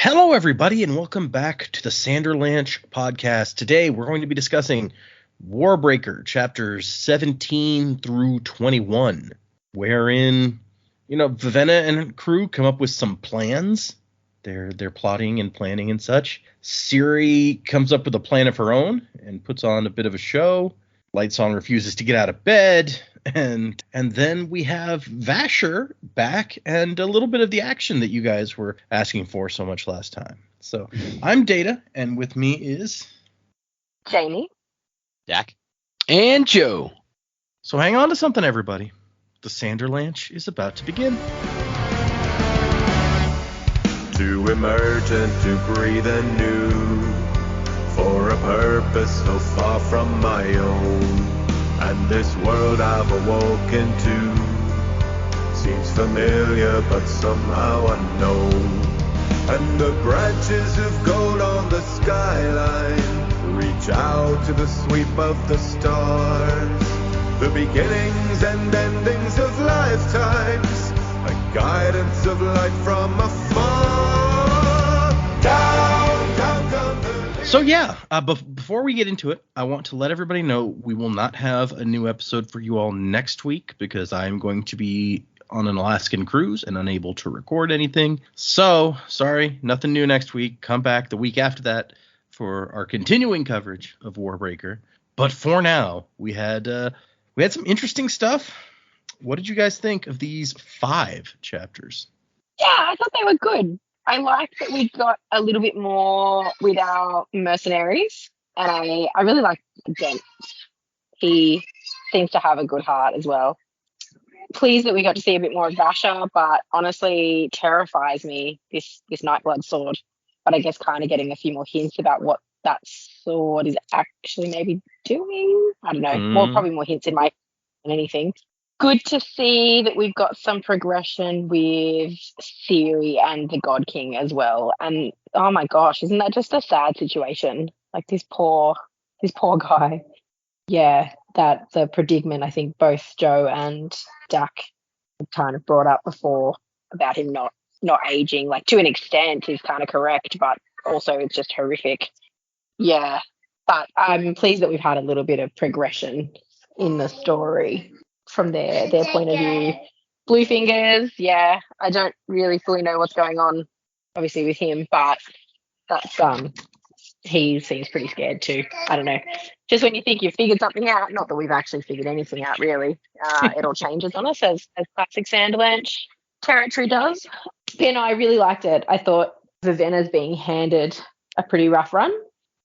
Hello, everybody, and welcome back to the Sanderlanche podcast. Today, we're going to be discussing Warbreaker, chapters 17 through 21, wherein, Vivenna and crew come up with some plans. They're plotting and planning and such. Siri comes up with a plan of her own and puts on a bit of a show. Lightsong refuses to get out of bed. And then we have Vasher back and a little bit of the action that you guys were asking for so much last time. So I'm Data, and with me is Jamie, Jack, and Joe. So hang on to something, everybody. The Sanderlanche is about to begin. To emerge and to breathe anew, for a purpose so far from my own. And this world I've awoken to seems familiar but somehow unknown. And the branches of gold on the skyline reach out to the sweep of the stars. The beginnings and endings of lifetimes, a guidance of light from afar. Down, down, down the... So yeah, before we get into it, I want to let everybody know we will not have a new episode for you all next week because I'm going to be on an Alaskan cruise and unable to record anything. So, sorry, nothing new next week. Come back the week after that for our continuing coverage of Warbreaker. But for now, we had some interesting stuff. What did you guys think of these 5 chapters? Yeah, I thought they were good. I liked that we got a little bit more with our mercenaries, and I really like Dent. He seems to have a good heart as well. Pleased that we got to see a bit more of Vasher, but honestly terrifies me, this Nightblood sword. But I guess kind of getting a few more hints about what that sword is actually maybe doing. I don't know. Probably more hints in my than anything. Good to see that we've got some progression with Siri and the God King as well. And oh my gosh, isn't that just a sad situation? Like this poor guy. Yeah, that's a predicament I think both Joe and Dak have kind of brought up before about him not aging. Like to an extent is kind of correct, but also it's just horrific. Yeah, but I'm pleased that we've had a little bit of progression in the story from their point of view. Bluefingers, yeah, I don't really fully know what's going on, obviously, with him, but that's he seems pretty scared too. I don't know. Just when you think you've figured something out, not that we've actually figured anything out really, it all changes on us as classic Sanderlanche territory does. Then I really liked it. I thought Vivenna's being handed a pretty rough run,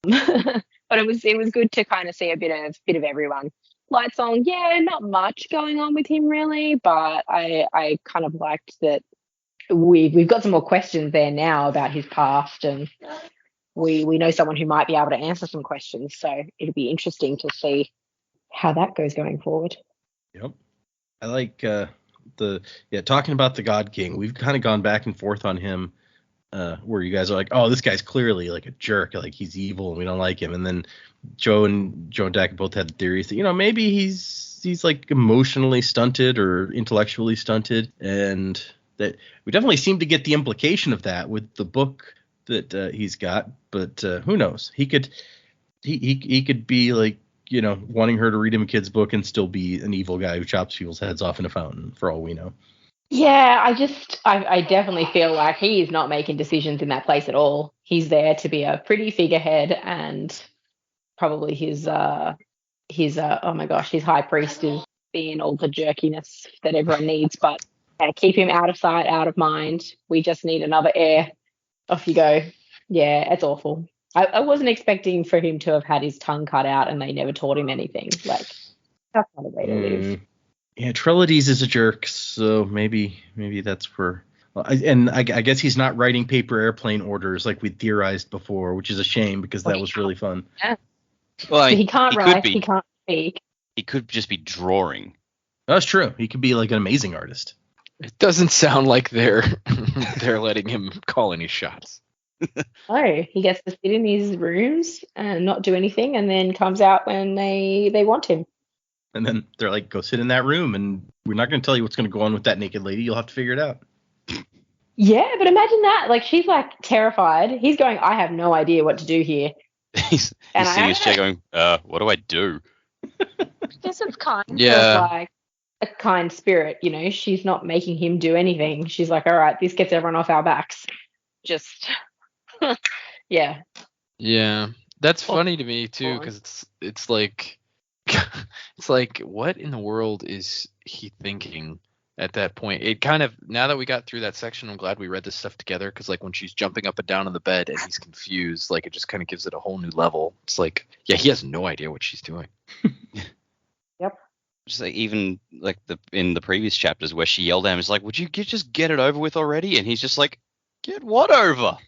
but it was good to kind of see a bit of everyone. Lightsong, yeah, not much going on with him really, but I kind of liked that we've got some more questions there now about his past, and we know someone who might be able to answer some questions, so it'll be interesting to see how that goes going forward. Yep. I like talking about the God King. We've kind of gone back and forth on him. Where you guys are like, oh, this guy's clearly like a jerk, like he's evil and we don't like him. And then Joe and Dak both had theories that, maybe he's like emotionally stunted or intellectually stunted. And that we definitely seem to get the implication of that with the book that he's got. But who knows? He could be like, wanting her to read him a kid's book and still be an evil guy who chops people's heads off in a fountain, for all we know. Yeah, I definitely feel like he is not making decisions in that place at all. He's there to be a pretty figurehead, and probably his oh my gosh, his high priest is being all the jerkiness that everyone needs. But keep him out of sight, out of mind. We just need another heir. Off you go. Yeah, it's awful. I wasn't expecting for him to have had his tongue cut out and they never taught him anything. Like, that's not a way to live. Yeah, Trellides is a jerk, so maybe that's where. I guess he's not writing paper airplane orders like we theorized before, which is a shame because that was really fun. Yeah. Well, he can't write. He can't speak. He could just be drawing. That's true. He could be like an amazing artist. It doesn't sound like they're letting him call any shots. No, he gets to sit in his rooms and not do anything, and then comes out when they want him. And then they're like, go sit in that room, and we're not going to tell you what's going to go on with that naked lady. You'll have to figure it out. Yeah, but imagine that. Like, she's like terrified. He's going, I have no idea what to do here. He's And sitting in I his chair going, what do I do? guess it's kind Yeah. of like a kind spirit, you know. She's not making him do anything. She's like, all right, this gets everyone off our backs. Just, yeah. Yeah, that's Well, funny to me too, because it's like it's like, what in the world is he thinking at that point? It kind of, now that we got through that section, I'm glad we read this stuff together, because like when she's jumping up and down on the bed and he's confused, like it just kind of gives it a whole new level. It's like, yeah, he has no idea what she's doing. Yep. Just like, even like in the previous chapters where she yelled at him, it's like, would you just get it over with already? And he's just like, get what over?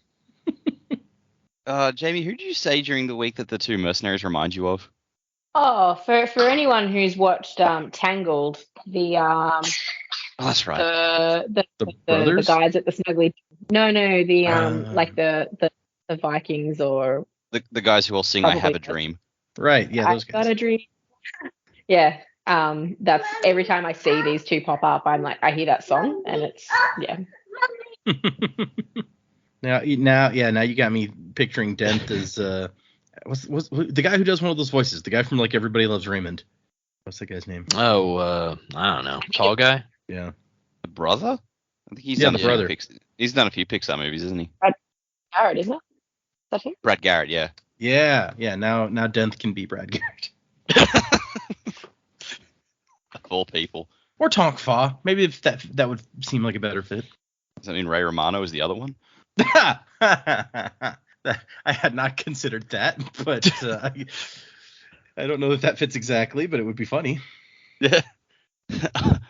Jamie, who did you say during the week that the two mercenaries remind you of? Oh, for anyone who's watched Tangled, the Oh, that's right. the brothers? guys at the snuggly. No, the like the Vikings, or The guys who all sing "I Have Probably a Dream." Right. Yeah, I those Got guys. a Dream. Yeah. That's every time I see these two pop up, I'm like, I hear that song, and it's Now you got me picturing Dent as what's the guy who does one of those voices? The guy from like Everybody Loves Raymond. What's that guy's name? Oh, I don't know, tall guy. Yeah. The brother? I think he's Yeah, done the a few brother. He's done a few Pixar movies, isn't he? Garrett, isn't it? Is that him? Brad Garrett, yeah. Yeah. Now Dent can be Brad Garrett. Of all people. Or Tonk Fa. Maybe if that would seem like a better fit. Does that mean Ray Romano is the other one? I had not considered that, but I don't know if that fits exactly, but it would be funny. Yeah.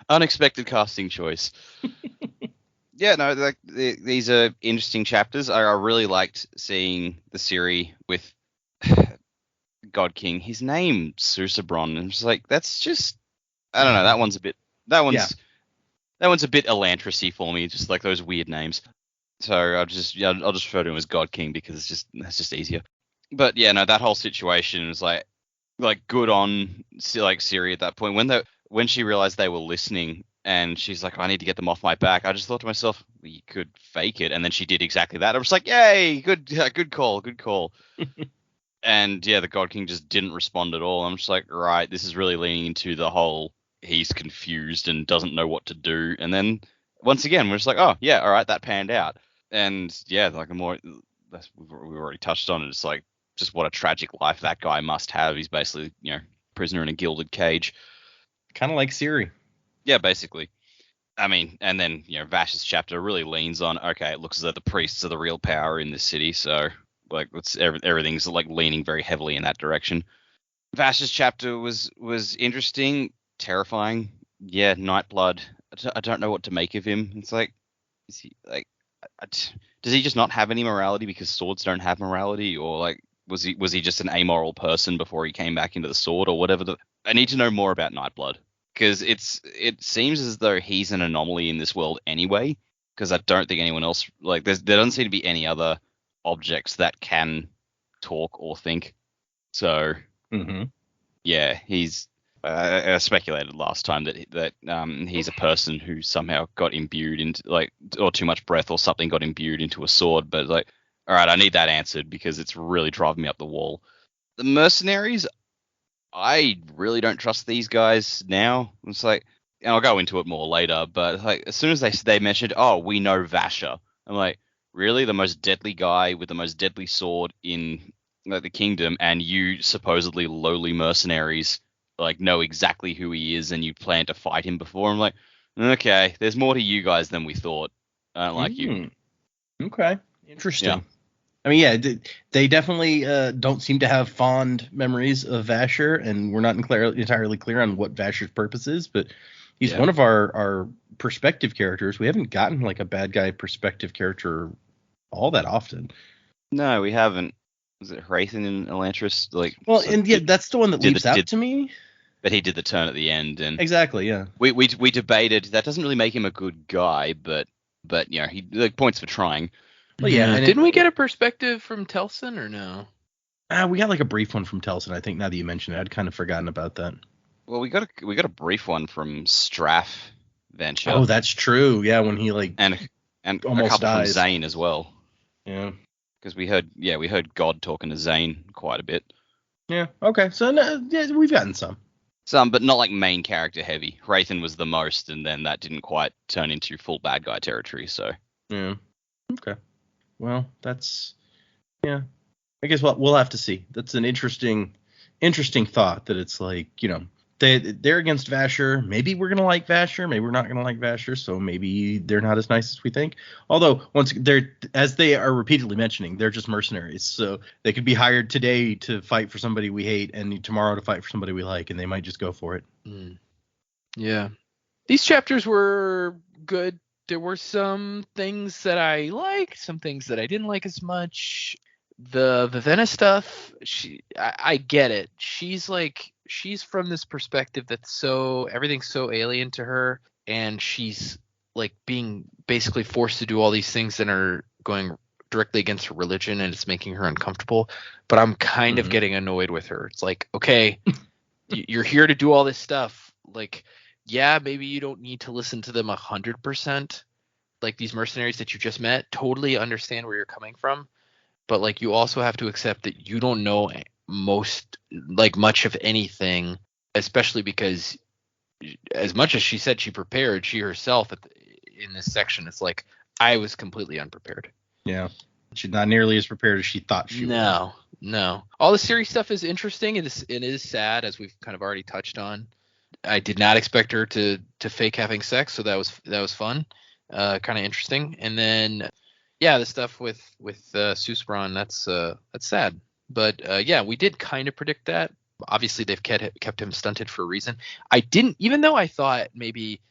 Unexpected casting choice. Yeah, no, like these are interesting chapters. I really liked seeing the Siri with God King. His name Susabron, and it's like, that's just, I don't know. That one's a bit Elantris-y for me, just like those weird names. So I'll just refer to him as God King because that's just easier. But yeah, no, that whole situation was like good on like Siri at that point when she realized they were listening and she's like, I need to get them off my back. I just thought to myself, well, you could fake it, and then she did exactly that. I was like, yay, good call. And yeah, the God King just didn't respond at all. I'm just like, right, this is really leaning into the whole he's confused and doesn't know what to do. And then once again, we're just like, oh yeah, all right, that panned out. And yeah, like we've already touched on it. It's like, just what a tragic life that guy must have. He's basically, prisoner in a gilded cage. Kind of like Siri. Yeah, basically. I mean, and then, Vasher's chapter really leans on, okay, it looks as though the priests are the real power in this city. So like everything's like leaning very heavily in that direction. Vasher's chapter was interesting, terrifying. Yeah, Nightblood. I don't know what to make of him. It's like, is he like, does he just not have any morality because swords don't have morality, or like was he just an amoral person before he came back into the sword, or whatever? I need to know more about Nightblood, because it seems as though he's an anomaly in this world anyway, because I don't think anyone else, like there doesn't seem to be any other objects that can talk or think. So yeah, he's I speculated last time that he's a person who somehow got imbued into, like, or too much breath or something got imbued into a sword. But like, all right, I need that answered because it's really driving me up the wall. The mercenaries, I really don't trust these guys now. It's like, and I'll go into it more later, but like as soon as they mentioned, oh, we know Vasher, I'm like, really? The most deadly guy with the most deadly sword in the kingdom, and you supposedly lowly mercenaries like know exactly who he is and you plan to fight him before? I'm like, okay, there's more to you guys than we thought. I don't like you. Okay, interesting. Yeah. I mean, yeah, they definitely don't seem to have fond memories of Vasher, and we're not entirely clear on what Vasher's purpose is, but he's one of our perspective characters. We haven't gotten like a bad guy perspective character all that often. No, we haven't. Was it Hrathen and Elantris? Like, well, so and yeah, that's the one that leaps out to me. But he did the turn at the end, and exactly, yeah. We debated that doesn't really make him a good guy, but he like points for trying. Well, yeah. And didn't we get a perspective from Telson or no? We got like a brief one from Telson, I think. Now that you mention it, I'd kind of forgotten about that. Well, we got a brief one from Straff Venture. Oh, that's true. Yeah, when he like and And almost a couple dies. from Zane as well. Yeah. Because we heard God talking to Zane quite a bit. Yeah. Okay. So yeah, we've gotten some. Some, but not like main character heavy. Wraithen was the most, and then that didn't quite turn into full bad guy territory. So Yeah. Okay. Well, that's yeah. I guess we'll have to see. That's an interesting thought that it's like, they're against Vasher. Maybe we're gonna like Vasher. Maybe we're not gonna like Vasher. So maybe they're not as nice as we think. Although as they are repeatedly mentioning, they're just mercenaries. So they could be hired today to fight for somebody we hate, and tomorrow to fight for somebody we like, and they might just go for it. Yeah. These chapters were good. There were some things that I liked, some things that I didn't like as much. The Vivenna stuff, I get it. She's from this perspective that's everything's so alien to her, and she's like being basically forced to do all these things that are going directly against her religion, and it's making her uncomfortable. But I'm kind of getting annoyed with her. It's like, okay, you're here to do all this stuff. Like, yeah, maybe you don't need to listen to them 100%. Like these mercenaries that you just met, totally understand where you're coming from. But like you also have to accept that you don't know much of anything, especially because as much as she said she prepared, she herself in this section, it's like I was completely unprepared. Yeah. She's not nearly as prepared as she thought she was. No. All the Siri stuff is interesting. It is sad, as we've kind of already touched on. I did not expect her to fake having sex, so that was fun. Kind of interesting. And then yeah, the stuff with Susbron, that's sad. But yeah, we did kind of predict that. Obviously, they've kept him stunted for a reason. I didn't, even though I thought maybe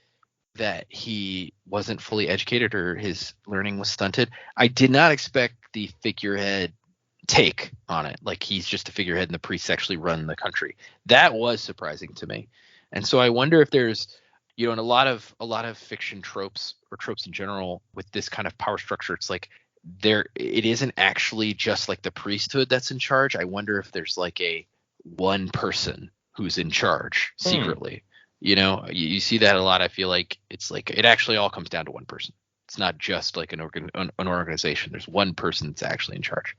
that he wasn't fully educated or his learning was stunted, I did not expect the figurehead take on it. Like he's just a figurehead and the priests actually run the country. That was surprising to me. And so I wonder if there's, in a lot of fiction tropes or tropes in general with this kind of power structure, it's like it isn't actually just like the priesthood that's in charge. I wonder if there's like a one person who's in charge secretly. You see that a lot. I feel like it's like it actually all comes down to one person. It's not just like an organization. There's one person that's actually in charge.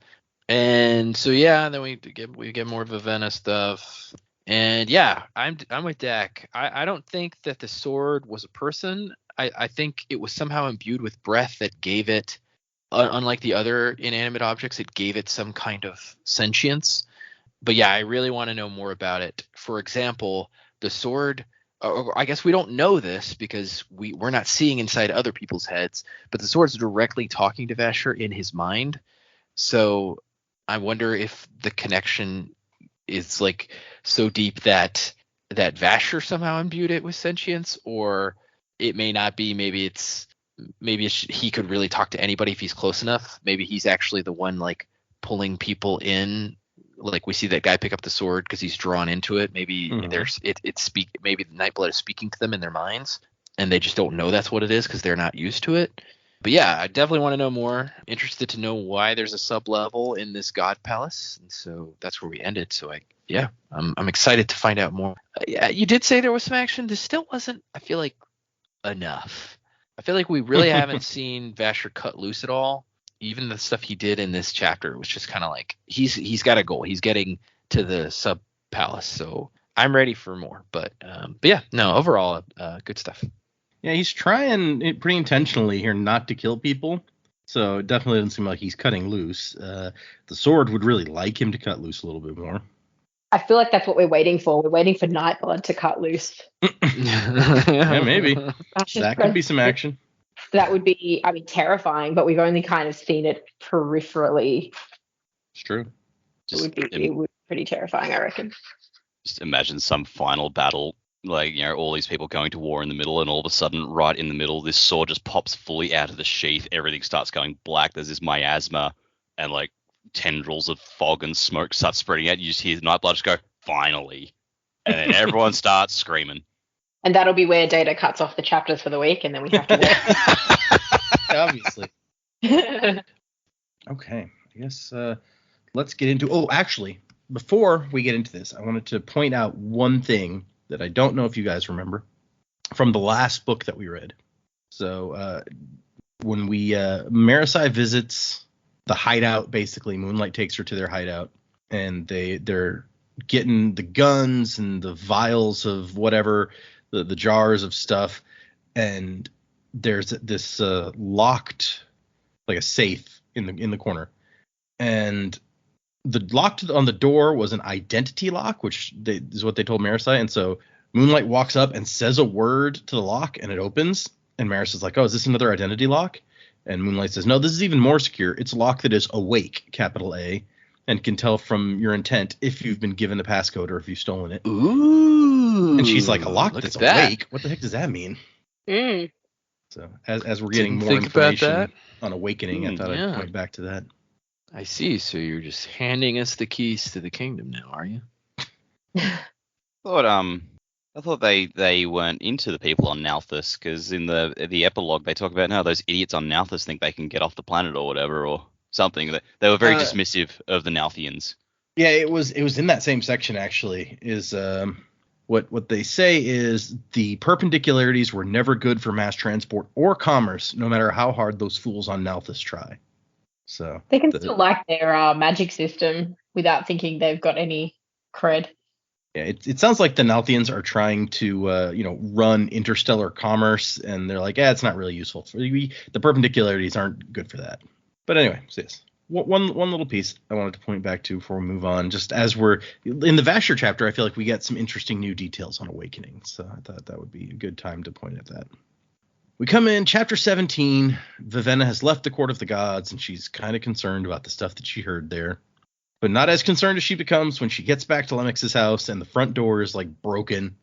And so yeah, then we get more Vivenna stuff. And yeah, I'm with Dak. I don't think that the sword was a person. I think it was somehow imbued with breath that gave it, unlike the other inanimate objects, it gave it some kind of sentience. But yeah, I really want to know more about it. For example, the sword, or I guess we don't know this because we're not seeing inside other people's heads, but the sword's directly talking to Vasher in his mind. So I wonder if the connection is like so deep that Vasher somehow imbued it with sentience, or it may not be. Maybe he could really talk to anybody if he's close enough. Maybe he's actually the one like pulling people in. Like we see that guy pick up the sword because he's drawn into it. Maybe maybe the Nightblood is speaking to them in their minds, and they just don't know that's what it is because they're not used to it. But yeah, I definitely want to know more. Interested to know why there's a sub level in this God Palace, and so that's where we ended. So I'm excited to find out more. Yeah, you did say there was some action. This still wasn't, I feel like, enough. I feel like we really haven't seen Vasher cut loose at all. Even the stuff he did in this chapter was just kind of like he's got a goal. He's getting to the sub palace, so I'm ready for more. But yeah, no, overall, good stuff. Yeah, he's trying pretty intentionally here not to kill people, so it definitely doesn't seem like he's cutting loose. The sword would really like him to cut loose a little bit more. I feel like that's what we're waiting for. We're waiting for Nightblood to cut loose. Yeah, maybe. That could be some action. That would be, terrifying, but we've only kind of seen it peripherally. It's true. It would be pretty terrifying, I reckon. Just imagine some final battle, like, all these people going to war in the middle, and all of a sudden, right in the middle, this sword just pops fully out of the sheath. Everything starts going black. There's this miasma, and like tendrils of fog and smoke start spreading out. You just hear the Nightblood just go, finally. And then everyone starts screaming. And that'll be where Data cuts off the chapters for the week, and then we have to wait. Obviously. Okay. I guess let's get into... Oh, actually, before we get into this, I wanted to point out one thing that I don't know if you guys remember from the last book that we read. So when we Marisi visits the hideout, basically Moonlight takes her to their hideout, and they're getting the guns and the vials of whatever, the jars of stuff, and there's this locked, like a safe in the corner, and the lock on the door was an identity lock, which is what they told Marisi, and so Moonlight walks up and says a word to the lock, and it opens. And Marisi's like, "Oh, is this another identity lock?" And Moonlight says, "No, this is even more secure. It's a lock that is awake, capital A, and can tell from your intent if you've been given the passcode or if you've stolen it." Ooh. And she's like, "A lock that's awake? What the heck does that mean?" Mm. So as we're getting Didn't more think about information that. on Awakening, I thought yeah. I'd point back to that. I see. So you're just handing us the keys to the kingdom now, are you? I thought they weren't into the people on Nalthus, because in the epilogue they talk about how those idiots on Nalthus think they can get off the planet or whatever or something. They were very dismissive of the Nalthians. Yeah, it was in that same section actually. Is what they say is the perpendicularities were never good for mass transport or commerce, no matter how hard those fools on Nalthus try. So they can still like their magic system without thinking they've got any cred. Yeah, it sounds like the Nalthians are trying to run interstellar commerce, and they're like, it's not really useful. The perpendicularities aren't good for that. But anyway, so yes. One little piece I wanted to point back to before we move on. Just as we're in the Vasher chapter, I feel like we get some interesting new details on Awakening, so I thought that would be a good time to point at that. We come in chapter 17. Vivenna has left the court of the gods, and she's kind of concerned about the stuff that she heard there. But not as concerned as she becomes when she gets back to Lemex's house and the front door is like broken.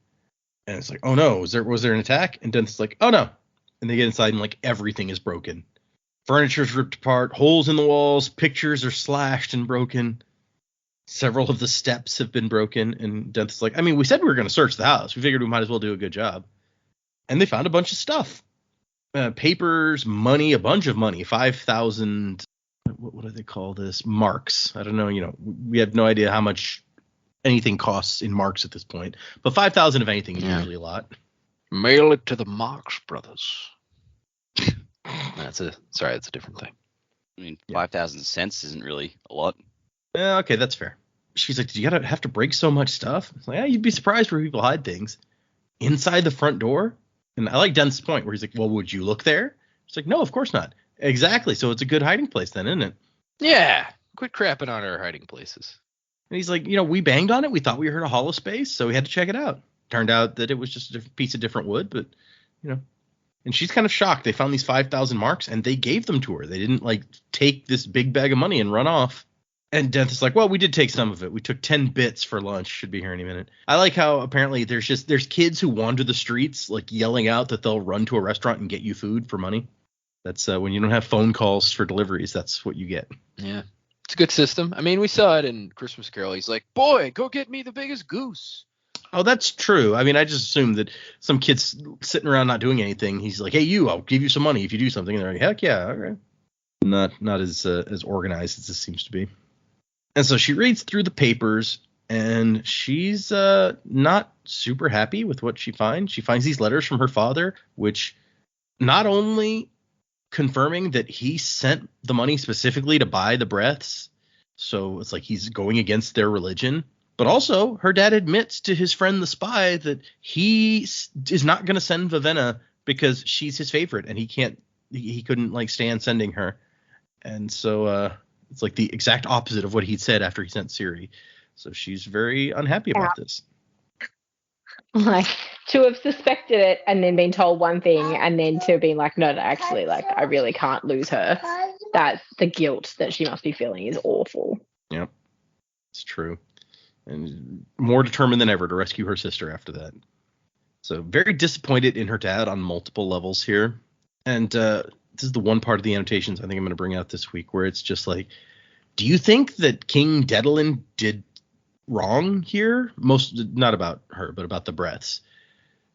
And it's like, oh no, was there an attack? And Deneth's like, oh no. And they get inside and like everything is broken. Furniture's ripped apart, holes in the walls, pictures are slashed and broken. Several of the steps have been broken. And Deneth's like, I mean, we said we were going to search the house. We figured we might as well do a good job. And they found a bunch of stuff. Papers, money, a bunch of money, 5,000. What do they call this? Marks. I don't know. We have no idea how much anything costs in marks at this point. But 5,000 of anything is usually a lot. Mail it to the Marx brothers. That's a different thing. I mean, 5,000 cents isn't really a lot. Yeah, okay, that's fair. She's like, did you have to break so much stuff? It's like, yeah, you'd be surprised where people hide things. Inside the front door? And I like Den's point where he's like, well, would you look there? She's like, no, of course not. Exactly. So it's a good hiding place then, isn't it? Yeah. Quit crapping on our hiding places. And he's like, we banged on it. We thought we heard a hollow space, so we had to check it out. Turned out that it was just a piece of different wood, but, And she's kind of shocked. They found these 5,000 marks, and they gave them to her. They didn't, take this big bag of money and run off. And Deneth is like, well, we did take some of it. We took 10 bits for lunch. Should be here any minute. I like how apparently there's kids who wander the streets, yelling out that they'll run to a restaurant and get you food for money. That's when you don't have phone calls for deliveries. That's what you get. Yeah. It's a good system. I mean, we saw it in Christmas Carol. He's like, boy, go get me the biggest goose. Oh, that's true. I mean, I just assumed that some kid's sitting around not doing anything. He's like, hey, I'll give you some money if you do something. And they're like, heck yeah, all right. Not as organized as this seems to be. And so she reads through the papers, and she's not super happy with what she finds. She finds these letters from her father, which not only confirming that he sent the money specifically to buy the breaths, so it's like he's going against their religion, but also her dad admits to his friend the spy that he is not going to send Vivenna because she's his favorite, and he couldn't stand sending her. And so it's like the exact opposite of what he said after he sent Siri. So she's very unhappy about this. To have suspected it and then been told one thing and then to have been like, no, actually, I really can't lose her. That's the guilt that she must be feeling is awful. Yep, it's true. And more determined than ever to rescue her sister after that. So very disappointed in her dad on multiple levels here. And this is the one part of the annotations I think I'm going to bring out this week where it's just like, do you think that King Dedalin did wrong here? Not about her, but about the breaths.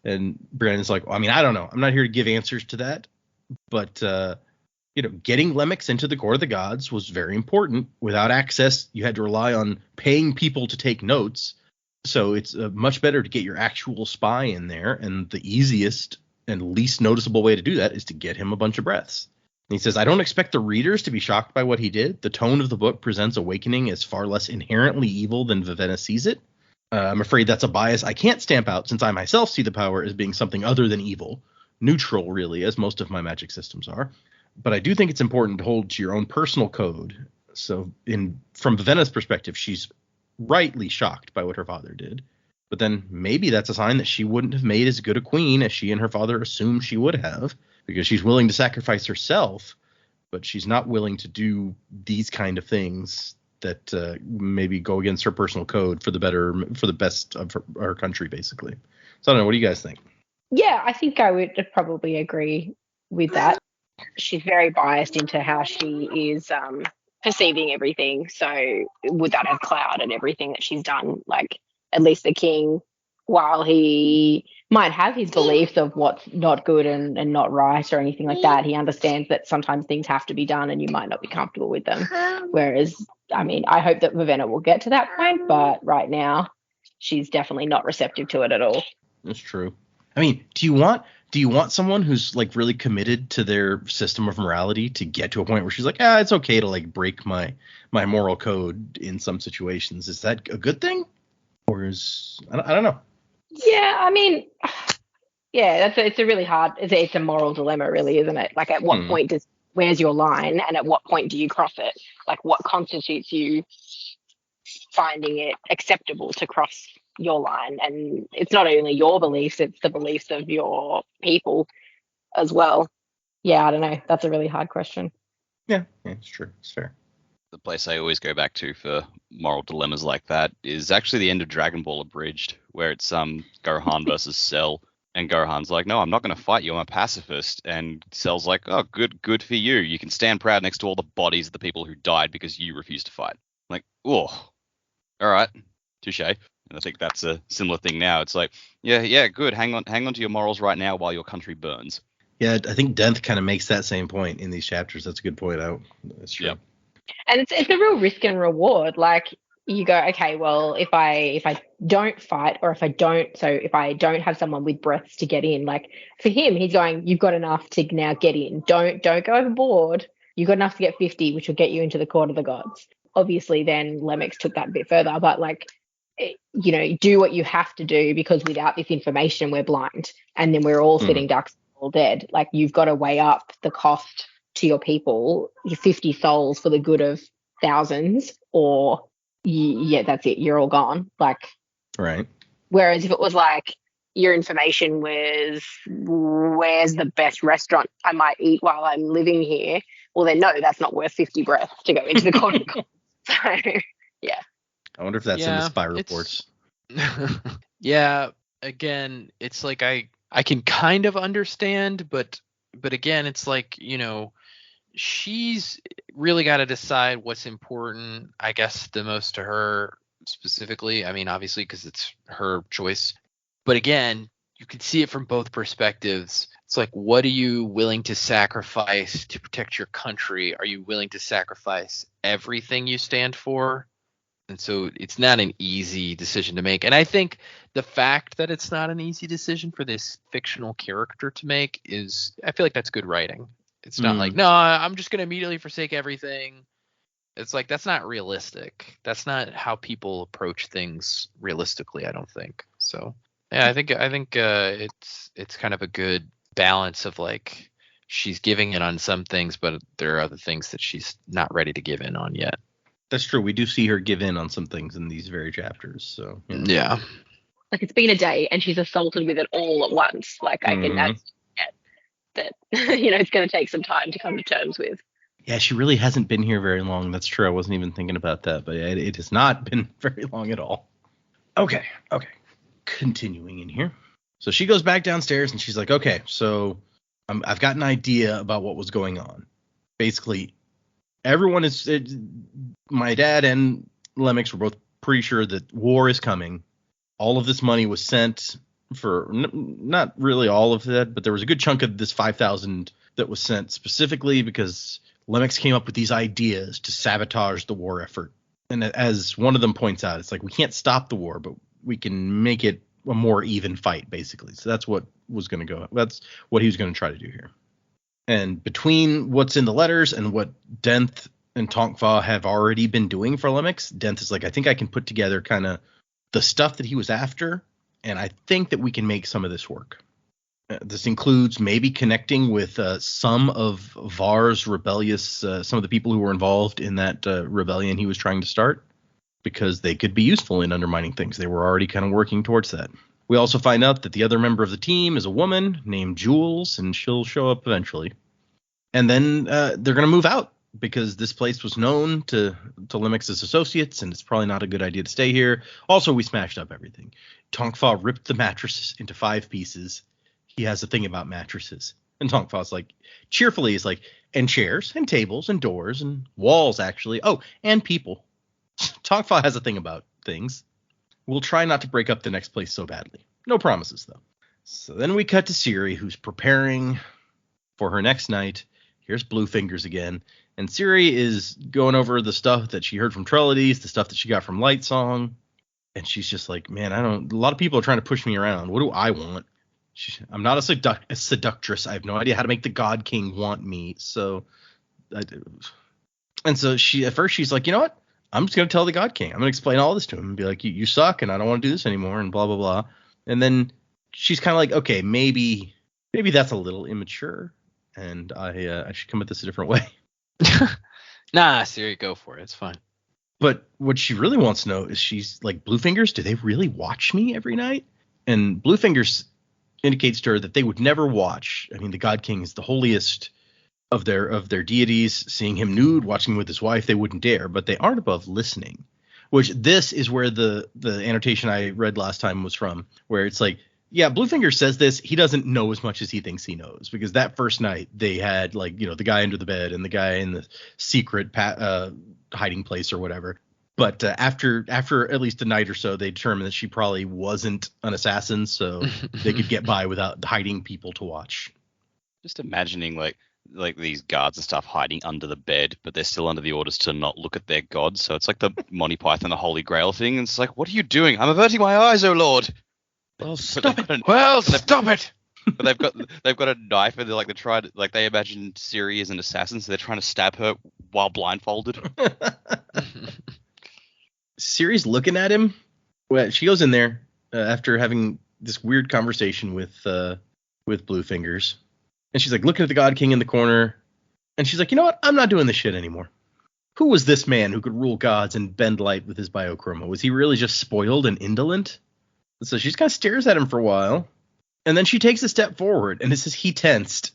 And Brandon's like, well, I mean, I don't know. I'm not here to give answers to that. But, getting Lemex into the court of the gods was very important. Without access, you had to rely on paying people to take notes. So it's much better to get your actual spy in there. And the easiest and least noticeable way to do that is to get him a bunch of breaths. He says, I don't expect the readers to be shocked by what he did. The tone of the book presents Awakening as far less inherently evil than Vivenna sees it. I'm afraid that's a bias I can't stamp out, since I myself see the power as being something other than evil. Neutral, really, as most of my magic systems are. But I do think it's important to hold to your own personal code. So from Vivenna's perspective, she's rightly shocked by what her father did. But then maybe that's a sign that she wouldn't have made as good a queen as she and her father assumed she would have, because she's willing to sacrifice herself, but she's not willing to do these kind of things that maybe go against her personal code for the best of her country, basically. So I don't know. What do you guys think? Yeah, I think I would probably agree with that. She's very biased into how she is perceiving everything. So would that have clouded everything that she's done? Like, at least the king, while he might have his beliefs of what's not good and not right or anything like that, he understands that sometimes things have to be done and you might not be comfortable with them. Whereas, I mean, I hope that Vivenna will get to that point, but right now she's definitely not receptive to it at all. That's true. I mean, do you want someone who's like really committed to their system of morality to get to a point where she's like, it's okay to like break my moral code in some situations? Is that a good thing? Or I don't know. Yeah, I mean, yeah, it's a really hard, it's a moral dilemma, really, isn't it? Like, at what point where's your line, and at what point do you cross it? Like, what constitutes you finding it acceptable to cross your line? And it's not only your beliefs, it's the beliefs of your people as well. Yeah, I don't know. That's a really hard question. Yeah, it's true. It's fair. The place I always go back to for moral dilemmas like that is actually the end of Dragon Ball Abridged, where it's Gohan versus Cell, and Gohan's like, no, I'm not going to fight you, I'm a pacifist, and Cell's like, oh, good for you. You can stand proud next to all the bodies of the people who died because you refused to fight. I'm like, oh, all right, touche. And I think that's a similar thing now. It's like, yeah, good. Hang on to your morals right now while your country burns. Yeah, I think Denth kind of makes that same point in these chapters. That's a good point out. That's true. Yep. And it's a real risk and reward. Like, you go, okay, well, if I don't fight, or if I don't have someone with breaths to get in, like, for him, he's going, you've got enough to now get in. Don't go overboard. You've got enough to get 50, which will get you into the court of the gods. Obviously, then Lemix took that a bit further, but like, do what you have to do, because without this information, we're blind, and then we're all sitting ducks, all dead. Like, you've got to weigh up the cost to your people, your 50 souls for the good of thousands, or that's it, you're all gone. Like, right. Whereas if it was like, your information was, where's the best restaurant I might eat while I'm living here, well then no, that's not worth 50 breaths to go into the court. So yeah, I wonder if that's in the spy reports. Yeah, again, it's like I can kind of understand, but again, it's like, she's really got to decide what's important, I guess, the most to her specifically. I mean, obviously, because it's her choice. But again, you can see it from both perspectives. It's like, what are you willing to sacrifice to protect your country? Are you willing to sacrifice everything you stand for? And so it's not an easy decision to make. And I think the fact that it's not an easy decision for this fictional character to make I feel like that's good writing. It's not like, no, I'm just going to immediately forsake everything. It's like, that's not realistic. That's not how people approach things realistically, I don't think. So, yeah, I think it's kind of a good balance of like, she's giving in on some things, but there are other things that she's not ready to give in on yet. That's true. We do see her give in on some things in these very chapters. So yeah. Like, it's been a day and she's assaulted with it all at once. Like, I can that it's going to take some time to come to terms with. Yeah, she really hasn't been here very long. That's true. I wasn't even thinking about that, but it has not been very long at all. Okay. Continuing in here. So she goes back downstairs and she's like, okay, so I've got an idea about what was going on. Basically, everyone my dad and Lemix were both pretty sure that war is coming. All of this money was sent for not really all of that, but there was a good chunk of this 5,000 that was sent specifically because Lemix came up with these ideas to sabotage the war effort. And as one of them points out, it's like, we can't stop the war, but we can make it a more even fight, basically. So that's what was going to go. That's what he was going to try to do here. And between what's in the letters and what Denth and Tonkfa have already been doing for Lemix, Denth is like, I think I can put together kind of the stuff that he was after, and I think that we can make some of this work. This includes maybe connecting with some of Var's rebellious, some of the people who were involved in that rebellion he was trying to start, because they could be useful in undermining things. They were already kind of working towards that. We also find out that the other member of the team is a woman named Jules, and she'll show up eventually. And then they're going to move out, because this place was known to Lemix's associates, and it's probably not a good idea to stay here. Also, we smashed up everything. Tonkfa ripped the mattresses into 5 pieces. He has a thing about mattresses. And Tonkfa's like, cheerfully, is like, and chairs, and tables, and doors, and walls, actually. Oh, and people. Tonkfa has a thing about things. We'll try not to break up the next place so badly. No promises, though. So then we cut to Siri, who's preparing for her next night. Here's Bluefingers again. And Siri is going over the stuff that she heard from Trellides, the stuff that she got from Lightsong. And she's just like, man, a lot of people are trying to push me around. What do I want? I'm not a seductress. I have no idea how to make the God King want me. So at first she's like, you know what? I'm just going to tell the God King. I'm going to explain all this to him and be like, you suck and I don't want to do this anymore and blah, blah, blah. And then she's kind of like, okay, maybe that's a little immature and I should come at this a different way. Nah, Siri, go for it. It's fine. But what she really wants to know is, she's like, Bluefingers, do they really watch me every night? And Bluefingers indicates to her that they would never watch. I mean, the God King is the holiest of their deities. Seeing him nude, watching him with his wife, they wouldn't dare, but they aren't above listening. Which this is where the annotation I read last time was from, where it's like, yeah, Bluefinger says this, he doesn't know as much as he thinks he knows, because that first night they had, like, the guy under the bed and the guy in the secret hiding place or whatever. But after at least a night or so, they determined that she probably wasn't an assassin, so they could get by without hiding people to watch. Just imagining like these guards and stuff hiding under the bed, but they're still under the orders to not look at their god. So it's like the Monty Python, the Holy Grail thing. And it's like, what are you doing? I'm averting my eyes, oh Lord. Well, stop it. Stop it. But they've got a knife, and they imagine Siri is an assassin, so they're trying to stab her while blindfolded. Siri's looking at him. Well, she goes in there after having this weird conversation with Bluefingers. And she's like looking at the God King in the corner. And she's like, you know what? I'm not doing this shit anymore. Who was this man who could rule gods and bend light with his biochroma? Was he really just spoiled and indolent? And so she just kind of stares at him for a while. And then she takes a step forward. And it says he tensed.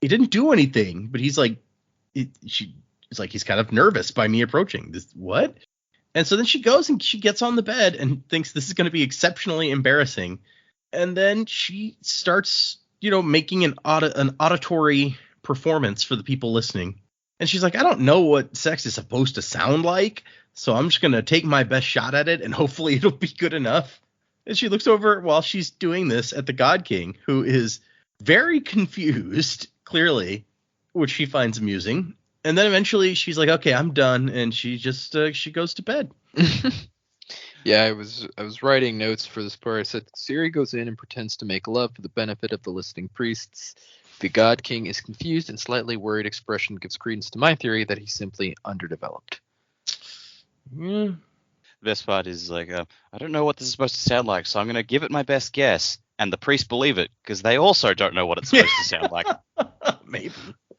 He didn't do anything. But he's like, he's kind of nervous by me approaching. This what? And so then she goes and she gets on the bed and thinks this is going to be exceptionally embarrassing. And then she starts, making an auditory performance for the people listening. And she's like, I don't know what sex is supposed to sound like, so I'm just going to take my best shot at it, and hopefully it'll be good enough. And she looks over while she's doing this at the God King, who is very confused, clearly, which she finds amusing. And then eventually she's like, okay, I'm done. And she just she goes to bed. Yeah, I was writing notes for this part. I said, Siri goes in and pretends to make love for the benefit of the listening priests. The God King is confused and slightly worried expression gives credence to my theory that he's simply underdeveloped. The best part is like, I don't know what this is supposed to sound like, so I'm going to give it my best guess. And the priests believe it, because they also don't know what it's supposed to sound like. Maybe.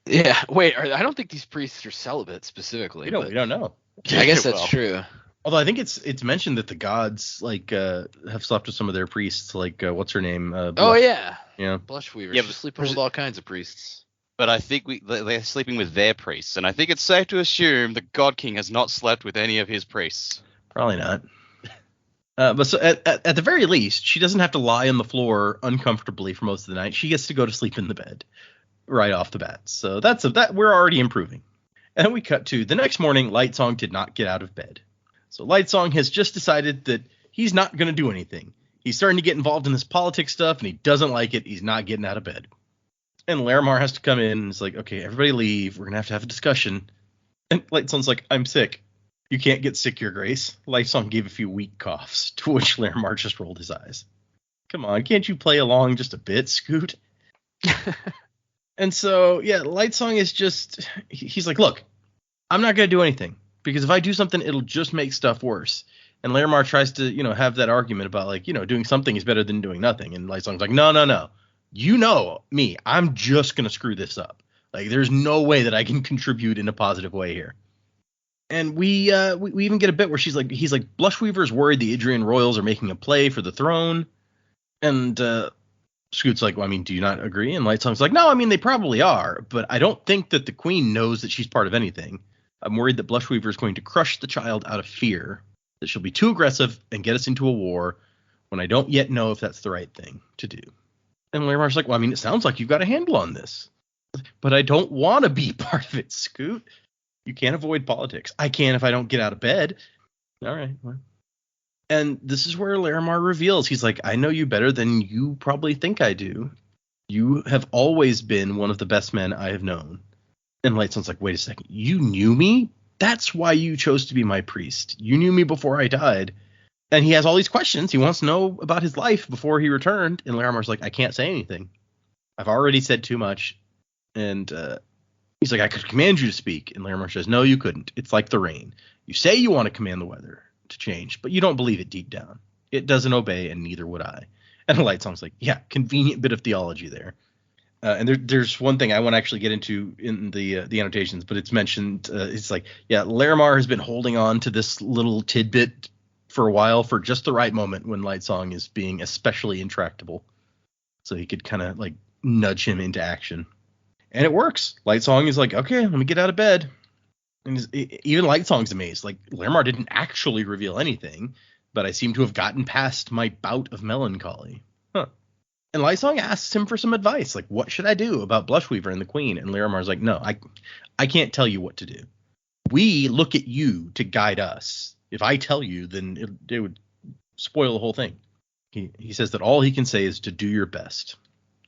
Yeah, wait, I don't think these priests are celibate specifically. We don't know. I guess that's true. Although I think it's mentioned that the gods have slept with some of their priests, like what's her name? Oh yeah, Blushweaver. Yeah, she's sleeping with all kinds of priests. But I think they're sleeping with their priests, and I think it's safe to assume the God King has not slept with any of his priests. Probably not. But so at the very least, she doesn't have to lie on the floor uncomfortably for most of the night. She gets to go to sleep in the bed right off the bat. So that we're already improving. And then we cut to the next morning. Lightsong did not get out of bed. So Lightsong has just decided that he's not going to do anything. He's starting to get involved in this politics stuff, and he doesn't like it. He's not getting out of bed. And Larimar has to come in, and it's like, okay, everybody leave. We're going to have a discussion. And Lightsong's like, I'm sick. You can't get sick, Your Grace. Lightsong gave a few weak coughs, to which Larimar just rolled his eyes. Come on, can't you play along just a bit, Scoot? And so, yeah, Lightsong is just, he's like, look, I'm not going to do anything, because if I do something, it'll just make stuff worse. And Laramar tries to, have that argument about, like, doing something is better than doing nothing. And Lightsong's like, no. You know me. I'm just going to screw this up. Like, there's no way that I can contribute in a positive way here. And we even get a bit where he's like, Blushweaver's worried the Idrian royals are making a play for the throne. And Scoot's like, well, I mean, do you not agree? And Lightsong's like, no, I mean, they probably are, but I don't think that the queen knows that she's part of anything. I'm worried that Blushweaver is going to crush the child out of fear, that she'll be too aggressive and get us into a war when I don't yet know if that's the right thing to do. And Laramar's like, well, I mean, it sounds like you've got a handle on this, but I don't want to be part of it, Scoot. You can't avoid politics. I can if I don't get out of bed. All right. Well. And this is where Laramar reveals, he's like, I know you better than you probably think I do. You have always been one of the best men I have known. And Lightsong's like, wait a second, you knew me? That's why you chose to be my priest. You knew me before I died. And he has all these questions. He wants to know about his life before he returned. And Laramar's like, I can't say anything. I've already said too much. And he's like, I could command you to speak. And Laramar says, no, you couldn't. It's like the rain. You say you want to command the weather to change, but you don't believe it deep down. It doesn't obey, and neither would I. And Lightsong's like, yeah, convenient bit of theology there. And there's one thing I want to actually get into in the annotations, but it's mentioned. It's like, yeah, Laramar has been holding on to this little tidbit for a while for just the right moment when Lightsong is being especially intractable, so he could kind of like nudge him into action. And it works. Lightsong is like, okay, let me get out of bed. And even Lightsong's amazed. Like, Laramar didn't actually reveal anything, but I seem to have gotten past my bout of melancholy. Huh. And Lightsong asks him for some advice. Like, what should I do about Blushweaver and the Queen? And Laramar's like, no, I can't tell you what to do. We look at you to guide us. If I tell you, then it would spoil the whole thing. He says that all he can say is to do your best.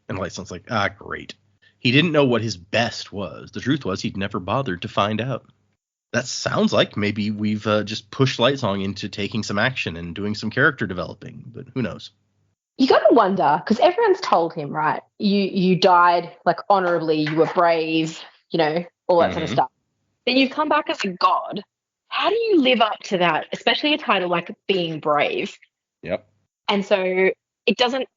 And Lightsong's like, great. He didn't know what his best was. The truth was he'd never bothered to find out. That sounds like maybe we've just pushed Lightsong into taking some action and doing some character developing, but who knows? You got to wonder, because everyone's told him, right? You died like honorably, you were brave, all that sort of stuff. Then you've come back as a god. How do you live up to that, especially a title like being brave? Yep. And so it doesn't,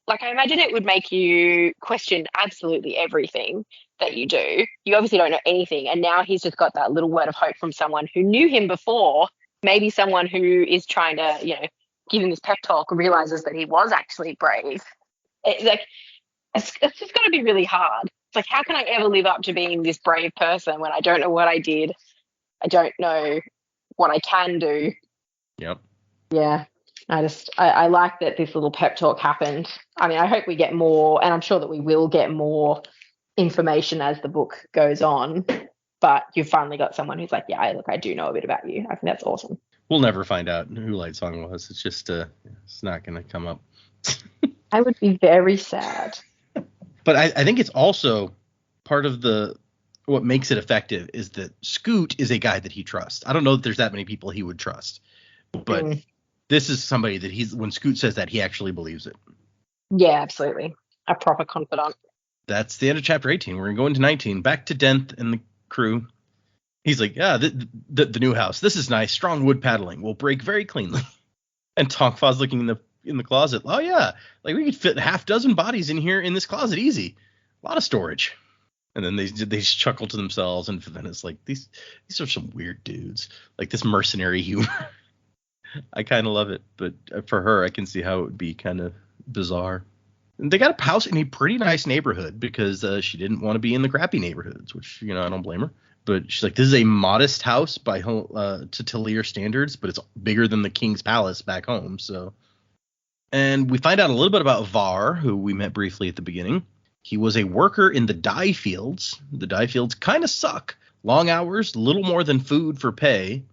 like, I imagine it would make you question absolutely everything that you do. You obviously don't know anything, and now he's just got that little word of hope from someone who knew him before, maybe someone who is trying to, give him this pep talk, realizes that he was actually brave. It's just got to be really hard. It's like, how can I ever live up to being this brave person when I don't know what I did? I don't know what I can do. Yep. Yeah. I like that this little pep talk happened. I mean, I hope we get more, and I'm sure that we will get more information as the book goes on. But you've finally got someone who's like, yeah, look, I do know a bit about you. I think that's awesome. We'll never find out who Lightsong was. It's just, it's not going to come up. I would be very sad. But I think it's also part of what makes it effective is that Scoot is a guy that he trusts. I don't know that there's that many people he would trust, but this is somebody that when Scoot says that, he actually believes it. Yeah, absolutely. A proper confidant. That's the end of chapter 18. We're going to go into 19. Back to Denth and the crew. He's like, yeah, the new house. This is nice. Strong wood paddling. Will break very cleanly. And Tonkfa's looking in the closet. Oh, yeah. Like, we could fit half dozen bodies in here in this closet easy. A lot of storage. And then they chuckle to themselves. And then it's like, these are some weird dudes. Like, this mercenary humor. I kind of love it. But for her, I can see how it would be kind of bizarre. And they got a house in a pretty nice neighborhood because she didn't want to be in the crappy neighborhoods, which, I don't blame her. But she's like, this is a modest house by to Talir standards, but it's bigger than the king's palace back home. So, and we find out a little bit about Var, who we met briefly at the beginning. He was a worker in the dye fields. The dye fields kind of suck. Long hours, little more than food for pay.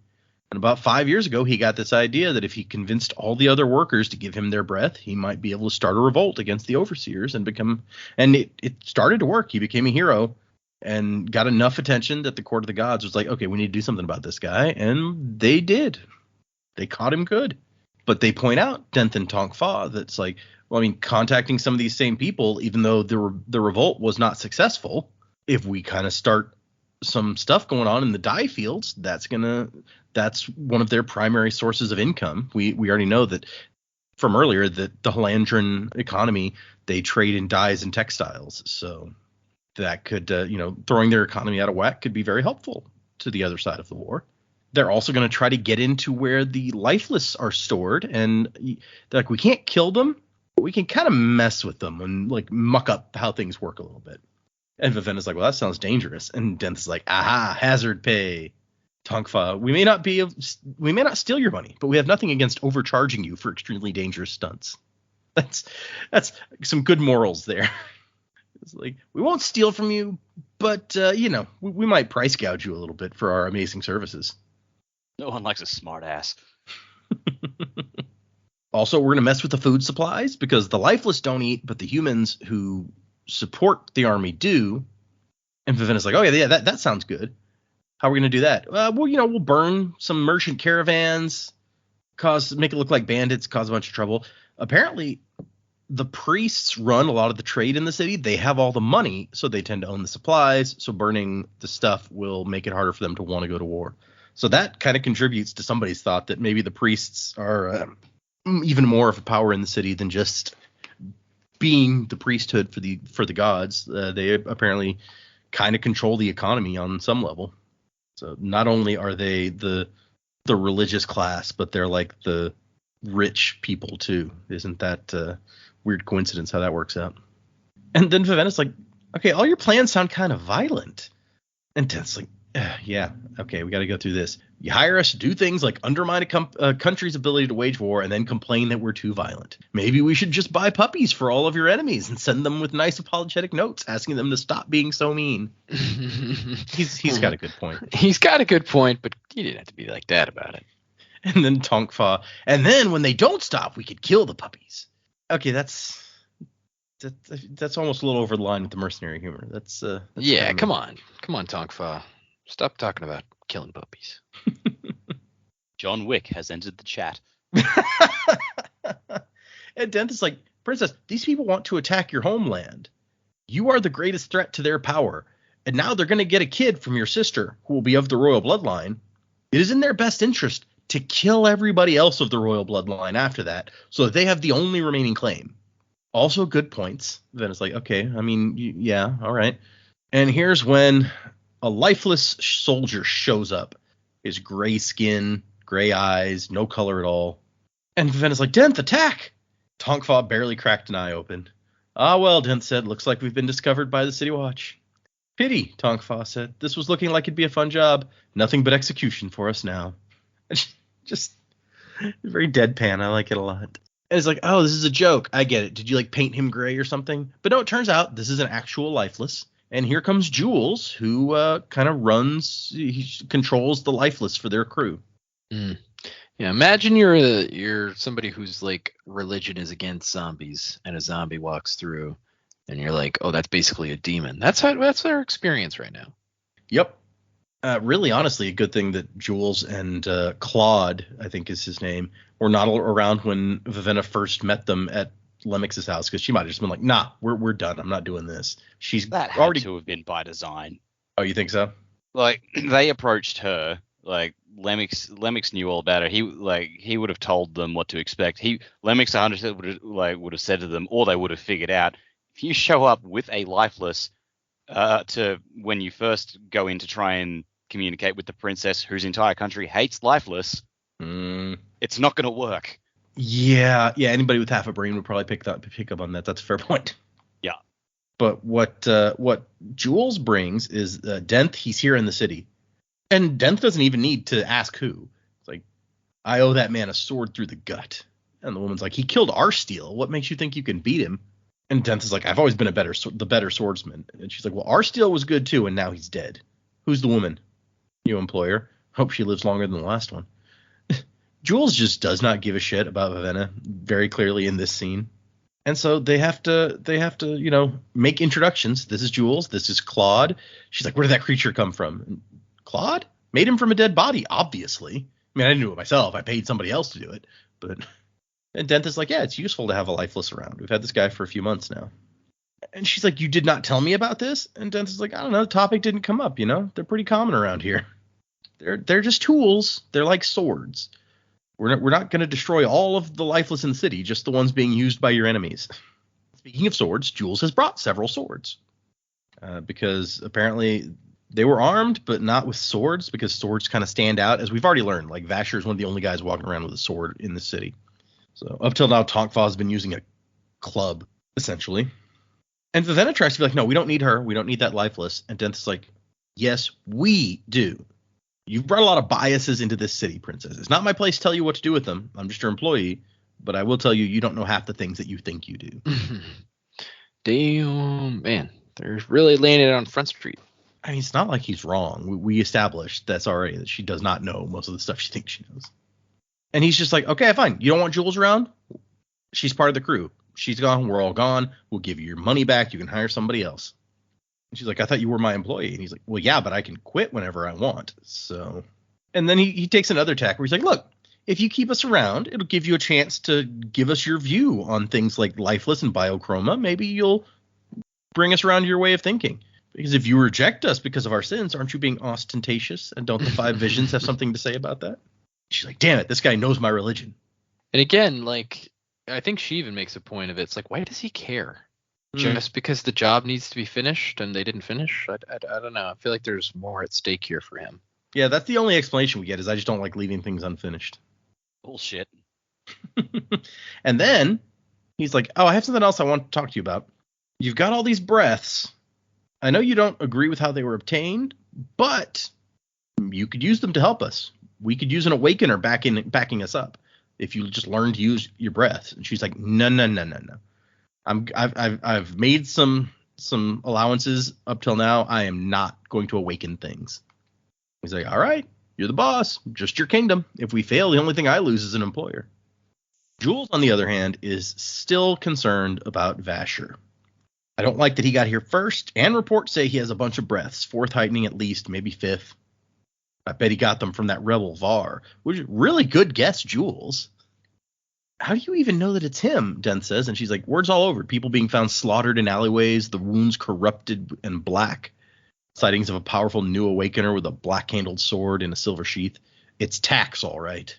And about 5 years ago, he got this idea that if he convinced all the other workers to give him their breath, he might be able to start a revolt against the overseers and it started to work. He became a hero. And got enough attention that the court of the gods was like, okay, we need to do something about this guy. And they did. They caught him good. But they point out, Denth and Tonk Fa, that's like, well, I mean, contacting some of these same people, even though the revolt was not successful, if we kind of start some stuff going on in the dye fields, that's one of their primary sources of income. We already know that from earlier that the Halandran economy, they trade in dyes and textiles. So that could, throwing their economy out of whack could be very helpful to the other side of the war. They're also going to try to get into where the lifeless are stored, and they're like, we can't kill them, but we can kind of mess with them and like muck up how things work a little bit. And Vivenna's like, well, that sounds dangerous. And Denth's like, aha, hazard pay. Tonk Fa, we may not steal your money, but we have nothing against overcharging you for extremely dangerous stunts. That's some good morals there. It's like, we won't steal from you, but we might price gouge you a little bit for our amazing services. No one likes a smart ass. Also, we're going to mess with the food supplies because the lifeless don't eat, but the humans who support the army do. And Vivenna's like, oh, yeah, that sounds good. How are we going to do that? We'll burn some merchant caravans, make it look like bandits, cause a bunch of trouble. Apparently, the priests run a lot of the trade in the city. They have all the money, so they tend to own the supplies. So burning the stuff will make it harder for them to want to go to war. So that kind of contributes to somebody's thought that maybe the priests are even more of a power in the city than just being the priesthood for the gods. They apparently kind of control the economy on some level. So not only are they the religious class, but they're like the rich people too. Isn't that weird coincidence how that works out? And then Vivenna's like, okay, all your plans sound kind of violent. And Denth's like, yeah, okay, we got to go through this. You hire us to do things like undermine a country's ability to wage war and then complain that we're too violent. Maybe we should just buy puppies for all of your enemies and send them with nice apologetic notes asking them to stop being so mean. He's got a good point. He's got a good point, but you didn't have to be like that about it. And then Tonk Fa, and then when they don't stop, we could kill the puppies. Okay, that's almost a little over the line with the mercenary humor. That's yeah, come on, Tonk Fa. Stop talking about killing puppies. John Wick has entered the chat. And Denth is like, Princess, these people want to attack your homeland. You are the greatest threat to their power. And now they're going to get a kid from your sister who will be of the royal bloodline. It is in their best interest to kill everybody else of the royal bloodline after that so that they have the only remaining claim. Also good points. Then it's like, okay, I mean, yeah, all right. And here's when a lifeless soldier shows up. His gray skin, gray eyes, no color at all. And Vivenna's like, Denth, attack! Tonk Fa barely cracked an eye open. Ah, well, Denth said, looks like we've been discovered by the City Watch. Pity, Tonk Fa said. This was looking like it'd be a fun job. Nothing but execution for us now. Just very deadpan. I like it a lot. And it's like, oh, this is a joke. I get it. Did you like paint him gray or something? But no, it turns out this is an actual lifeless. And here comes Jules, who kind of he controls the lifeless for their crew. Mm. Yeah, imagine you're somebody whose like religion is against zombies, and a zombie walks through, and you're like, oh, that's basically a demon. That's our experience right now. Yep. Really, honestly, a good thing that Jules and Claude, I think is his name, were not around when Vivenna first met them at Lemix's house, because she might have just been like, nah, we're done. I'm not doing this. That had to have been by design. Oh, you think so? Like, they approached her. Like, Lemix knew all about it. He would have told them what to expect. Lemix 100% would have said to them, or they would have figured out, if you show up with a lifeless to when you first go in to try and communicate with the princess whose entire country hates lifeless, it's not going to work. Yeah. Anybody with half a brain would probably pick up on that. That's a fair point. Yeah. But what Jules brings is Denth. He's here in the city, and Denth doesn't even need to ask who. It's like, I owe that man a sword through the gut. And the woman's like, he killed Arsteel. What makes you think you can beat him? And Denth is like, I've always been the better swordsman. And she's like, well, Arsteel was good too, and now he's dead. Who's the woman? You employer. Hope she lives longer than the last one. Jules just does not give a shit about Vivenna very clearly in this scene. And so they have to, make introductions. This is Jules. This is Claude. She's like, where did that creature come from? And Claude? Made him from a dead body, obviously. I mean, I didn't do it myself. I paid somebody else to do it. but and Denth is like, yeah, it's useful to have a lifeless around. We've had this guy for a few months now. And she's like, you did not tell me about this? And Denth is like, I don't know, the topic didn't come up, They're pretty common around here. They're just tools. They're like swords. We're not going to destroy all of the lifeless in the city, just the ones being used by your enemies. Speaking of swords, Jules has brought several swords. Because apparently they were armed, but not with swords, because swords kind of stand out. As we've already learned, like Vasher is one of the only guys walking around with a sword in the city. So up till now, Tonkfa has been using a club, essentially. And Vivenna tries to be like, no, we don't need her. We don't need that lifeless. And Denth's like, yes, we do. You've brought a lot of biases into this city, princess. It's not my place to tell you what to do with them. I'm just your employee. But I will tell you, you don't know half the things that you think you do. Damn, man. They're really laying it on Front Street. I mean, it's not like he's wrong. We established that's already that she does not know most of the stuff she thinks she knows. And he's just like, okay, fine. You don't want Jules around? She's part of the crew. She's gone. We're all gone. We'll give you your money back. You can hire somebody else. And she's like, I thought you were my employee. And he's like, well, yeah, but I can quit whenever I want. So, and then he takes another tack where he's like, look, if you keep us around, it'll give you a chance to give us your view on things like lifeless and biochroma. Maybe you'll bring us around to your way of thinking. Because if you reject us because of our sins, aren't you being ostentatious? And don't the five visions have something to say about that? She's like, damn it, this guy knows my religion. And again, like, I think she even makes a point of it. It's like, why does he care? Just because the job needs to be finished and they didn't finish? I don't know. I feel like there's more at stake here for him. Yeah, that's the only explanation we get is I just don't like leaving things unfinished. Bullshit. And then he's like, oh, I have something else I want to talk to you about. You've got all these breaths. I know you don't agree with how they were obtained, but you could use them to help us. We could use an awakener backing us up if you just learn to use your breath. And she's like, no. I've made some allowances up till now. I am not going to awaken things. He's like, all right, you're the boss, just your kingdom. If we fail, the only thing I lose is an employer. Jules, on the other hand, is still concerned about Vasher. I don't like that he got here first, and reports say he has a bunch of breaths, fourth heightening at least, maybe fifth. I bet he got them from that rebel Var, which is really good guess, Jules. How do you even know that it's him? Denth says, and she's like, words all over. People being found slaughtered in alleyways, the wounds corrupted and black. Sightings of a powerful new awakener with a black-handled sword in a silver sheath. It's Tax, all right.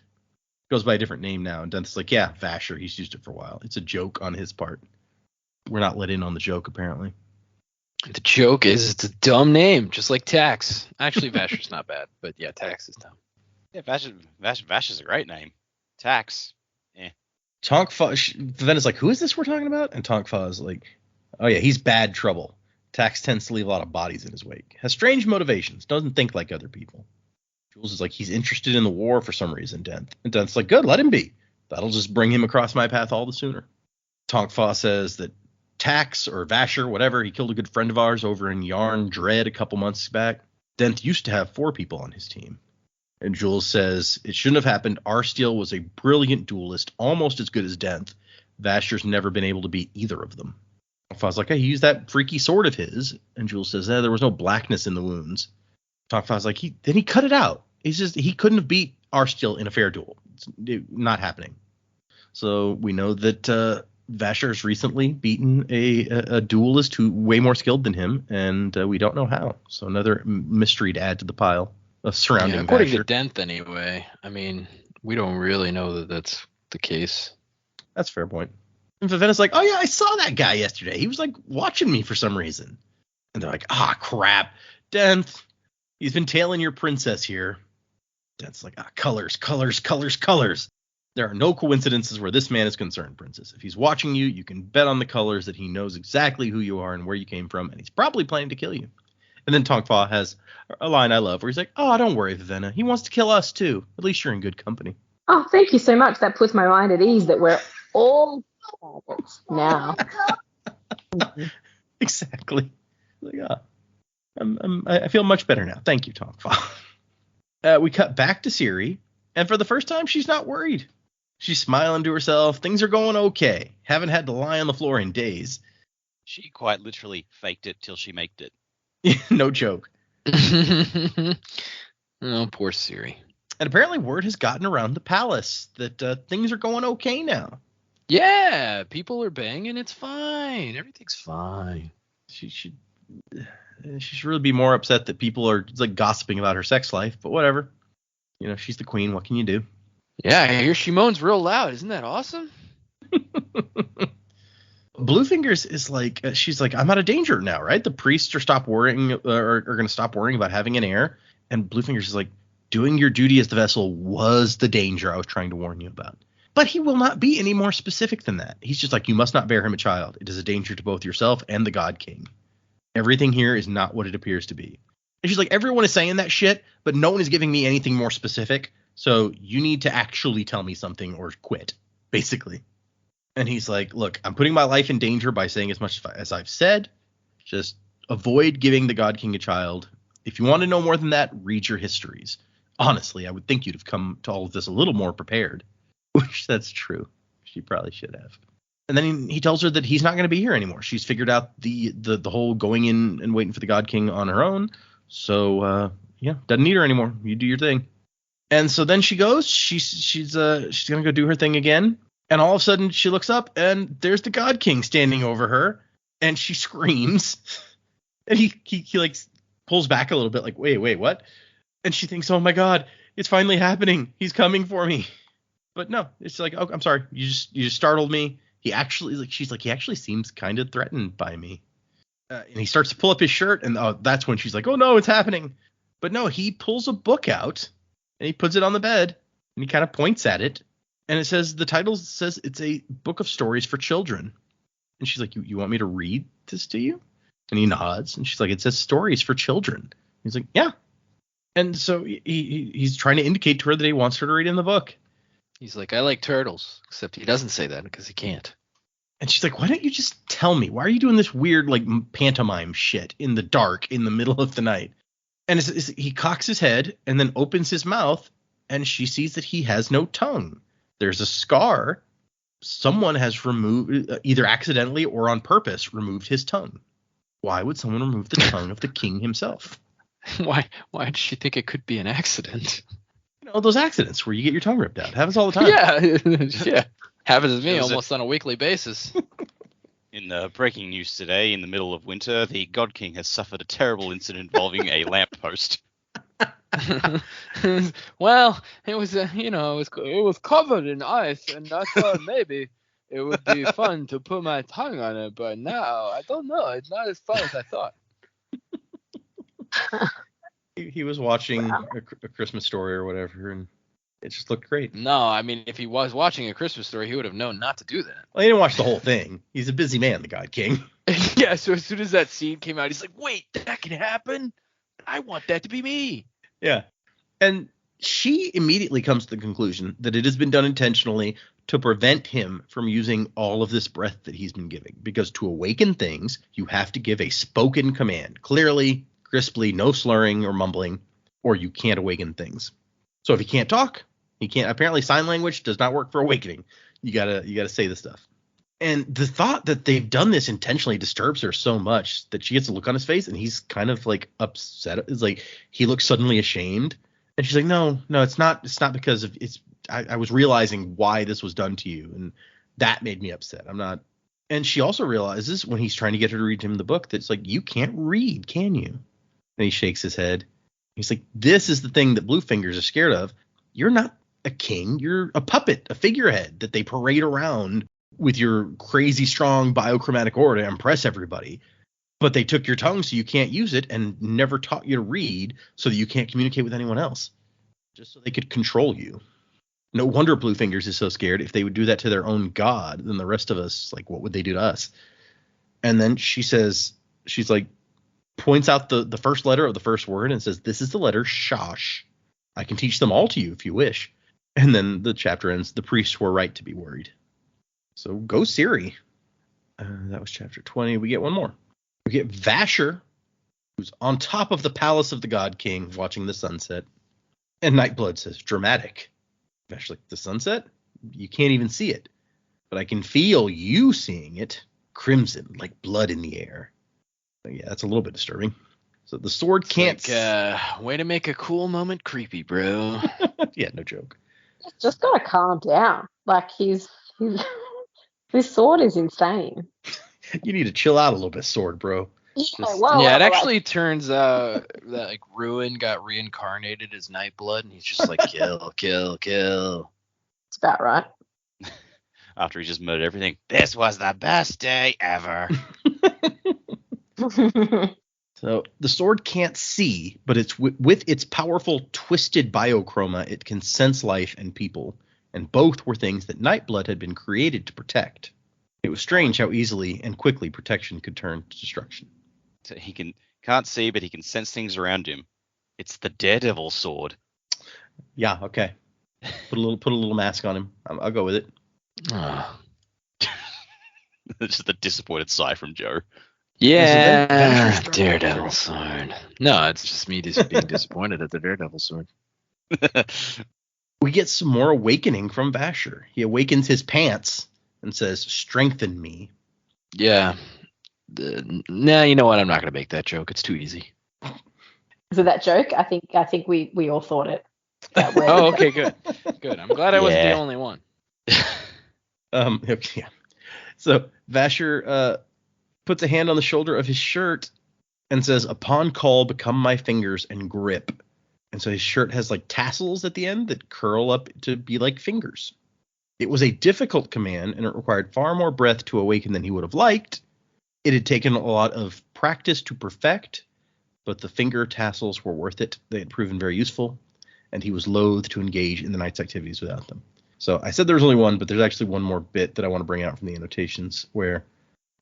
Goes by a different name now, and Denth's like, yeah, Vasher, he's used it for a while. It's a joke on his part. We're not let in on the joke, apparently. The joke is it's a dumb name, just like Tax. Actually, Vasher's not bad, but yeah, Tax is dumb. Yeah, Vasher's a great name. Tax. Yeah. Tonkfa, then it's like, who is this we're talking about? And Tonkfa is like, oh yeah, he's bad trouble. Tax tends to leave a lot of bodies in his wake. Has strange motivations. Doesn't think like other people. Jules is like, he's interested in the war for some reason, Denth. And Denth's like, good, let him be. That'll just bring him across my path all the sooner. Tonkfa says that Tax or Vasher, whatever, he killed a good friend of ours over in Yarn Dread a couple months back. Denth used to have 4 people on his team. And Jules says, it shouldn't have happened. Arsteel was a brilliant duelist, almost as good as Denth. Vasher's never been able to beat either of them. Tonkfa's like, hey, he used that freaky sword of his. And Jules says, there was no blackness in the wounds. Tonkfa's like, he cut it out. He couldn't have beat Arsteel in a fair duel. It's not happening. So we know that Vasher's recently beaten a duelist who way more skilled than him, and we don't know how. So another mystery to add to the pile of surrounding according Vasher. to Denth, anyway. I mean, we don't really know that that's the case. That's a fair point. And Vivenna's like, oh yeah, I saw that guy yesterday. He was like watching me for some reason. And they're like, crap, Denth, he's been tailing your princess here. Denth's like, colors. There are no coincidences where this man is concerned, princess. If he's watching you, you can bet on the colors that he knows exactly who you are and where you came from, and he's probably planning to kill you. And then Tonkfa has a line I love where he's like, oh, don't worry, Vivenna. He wants to kill us too. At least you're in good company. Oh, thank you so much. That puts my mind at ease that we're all targets now. Exactly. Like, I feel much better now. Thank you, Tonkfa. We cut back to Siri, and for the first time, she's not worried. She's smiling to herself. Things are going okay. Haven't had to lie on the floor in days. She quite literally faked it till she maked it. No joke. Oh, poor Siri. And apparently word has gotten around the palace that things are going okay now. Yeah, people are banging. It's fine. Everything's fine. She should really be more upset that people are like gossiping about her sex life, but whatever. You know, she's the queen. What can you do? Yeah, I hear she moans real loud. Isn't that awesome? Bluefingers is like, she's like, I'm out of danger now, right? The priests are going to stop worrying about having an heir. And Bluefingers is like, doing your duty as the vessel was the danger I was trying to warn you about. But he will not be any more specific than that. He's just like, you must not bear him a child. It is a danger to both yourself and the God King. Everything here is not what it appears to be. And she's like, everyone is saying that shit, but no one is giving me anything more specific. So you need to actually tell me something or quit, basically. And he's like, look, I'm putting my life in danger by saying as much as I've said. Just avoid giving the God King a child. If you want to know more than that, read your histories. Honestly, I would think you'd have come to all of this a little more prepared. Which that's true. She probably should have. And then he tells her that he's not going to be here anymore. She's figured out the whole going in and waiting for the God King on her own. So, yeah, doesn't need her anymore. You do your thing. And so then she goes. She's going to go do her thing again. And all of a sudden she looks up and there's the God King standing over her. And she screams. And he like pulls back a little bit like, wait, what? And she thinks, oh, my God, it's finally happening. He's coming for me. But no, it's like, oh, I'm sorry. You just startled me. He actually, she's like, he actually seems kind of threatened by me. And he starts to pull up his shirt. And that's when she's like, oh, no, it's happening. But no, he pulls a book out and he puts it on the bed and he kind of points at it. And it says, the title says it's a book of stories for children. And she's like, you want me to read this to you? And he nods. And she's like, it says stories for children. He's like, yeah. And so he's trying to indicate to her that he wants her to read in the book. He's like, I like turtles, except he doesn't say that because he can't. And she's like, why don't you just tell me? Why are you doing this weird, like, pantomime shit in the dark in the middle of the night? And he cocks his head and then opens his mouth, and she sees that he has no tongue. There's a scar. Someone has removed, either accidentally or on purpose, removed his tongue. Why would someone remove the tongue of the king himself? Why did she think it could be an accident? You know, those accidents where you get your tongue ripped out. Happens all the time. Yeah. Happens to me almost on a weekly basis. In breaking news today, in the middle of winter, the God King has suffered a terrible incident involving a lamppost. Well, it was it was covered in ice, and I thought maybe it would be fun to put my tongue on it, but now I don't know. It's not as fun as I thought. He was watching a Christmas Story or whatever, and it just looked great. No, I mean, if he was watching A Christmas Story, he would have known not to do that. Well, he didn't watch the whole thing. He's a busy man, the God King. Yeah, so as soon as that scene came out, he's like, wait, that can happen? I want that to be me. Yeah. And she immediately comes to the conclusion that it has been done intentionally to prevent him from using all of this breath that he's been giving. Because to awaken things, you have to give a spoken command. Clearly, crisply, no slurring or mumbling, or you can't awaken things. So if he can't talk, he can't. Apparently, sign language does not work for awakening. You gotta say the stuff. And the thought that they've done this intentionally disturbs her so much that she gets a look on his face, and he's kind of like upset. It's like he looks suddenly ashamed, and she's like, "No, it's not. It's not because of it's. I was realizing why this was done to you, and that made me upset. I'm not." And she also realizes when he's trying to get her to read him the book that it's like, you can't read, can you? And he shakes his head. He's like, this is the thing that Bluefingers are scared of. You're not a king. You're a puppet, a figurehead that they parade around with your crazy strong biochromatic aura to impress everybody. But they took your tongue so you can't use it and never taught you to read so that you can't communicate with anyone else. Just so they could control you. No wonder Bluefingers is so scared. If they would do that to their own god, then the rest of us, like, what would they do to us? And then she says, she's like, points out the first letter of the first word and says, this is the letter Shosh. I can teach them all to you if you wish. And then the chapter ends. The priests were right to be worried. So go Siri. That was chapter 20. We get one more. We get Vasher, who's on top of the palace of the God King watching the sunset. And Nightblood says, dramatic. Vasher's like, the sunset? You can't even see it. But I can feel you seeing it. Crimson, like blood in the air. Yeah, that's a little bit disturbing. So the sword can't. Way to make a cool moment creepy, bro. Yeah, no joke. Just gotta calm down. Like his sword is insane. You need to chill out a little bit, sword, bro. Yeah, Just- well, Yeah, it like, actually turns out that like Ruin got reincarnated as Nightblood, and he's just like kill, kill, kill. it's about right. After he just murdered everything. This was the best day ever. So the sword can't see, but it's with its powerful twisted biochroma, it can sense life and people, and both were things that Nightblood had been created to protect. It was strange how easily and quickly protection could turn to destruction. So he can't see, but he can sense things around him. It's the Daredevil sword. Yeah, okay. Put a little mask on him. I'll go with it. It's just a disappointed sigh from Joe. Yeah, Vasher started- Daredevil sword. No, it's just me just being disappointed at the Daredevil sword. We get some more awakening from Vasher. He awakens his pants and says, "Strengthen me." Yeah. Nah, you know what? I'm not gonna make that joke. It's too easy. So that joke, I think we all thought it. That way. Oh, okay, good. Good. I'm glad I wasn't the Yeah. only one. Okay, yeah. So Vasher puts a hand on the shoulder of his shirt and says, "Upon call, become my fingers and grip." And so his shirt has like tassels at the end that curl up to be like fingers. It was a difficult command, and it required far more breath to awaken than he would have liked. It had taken a lot of practice to perfect, but the finger tassels were worth it. They had proven very useful, and he was loath to engage in the night's activities without them. So I said there was only one, but there's actually one more bit that I want to bring out from the annotations, where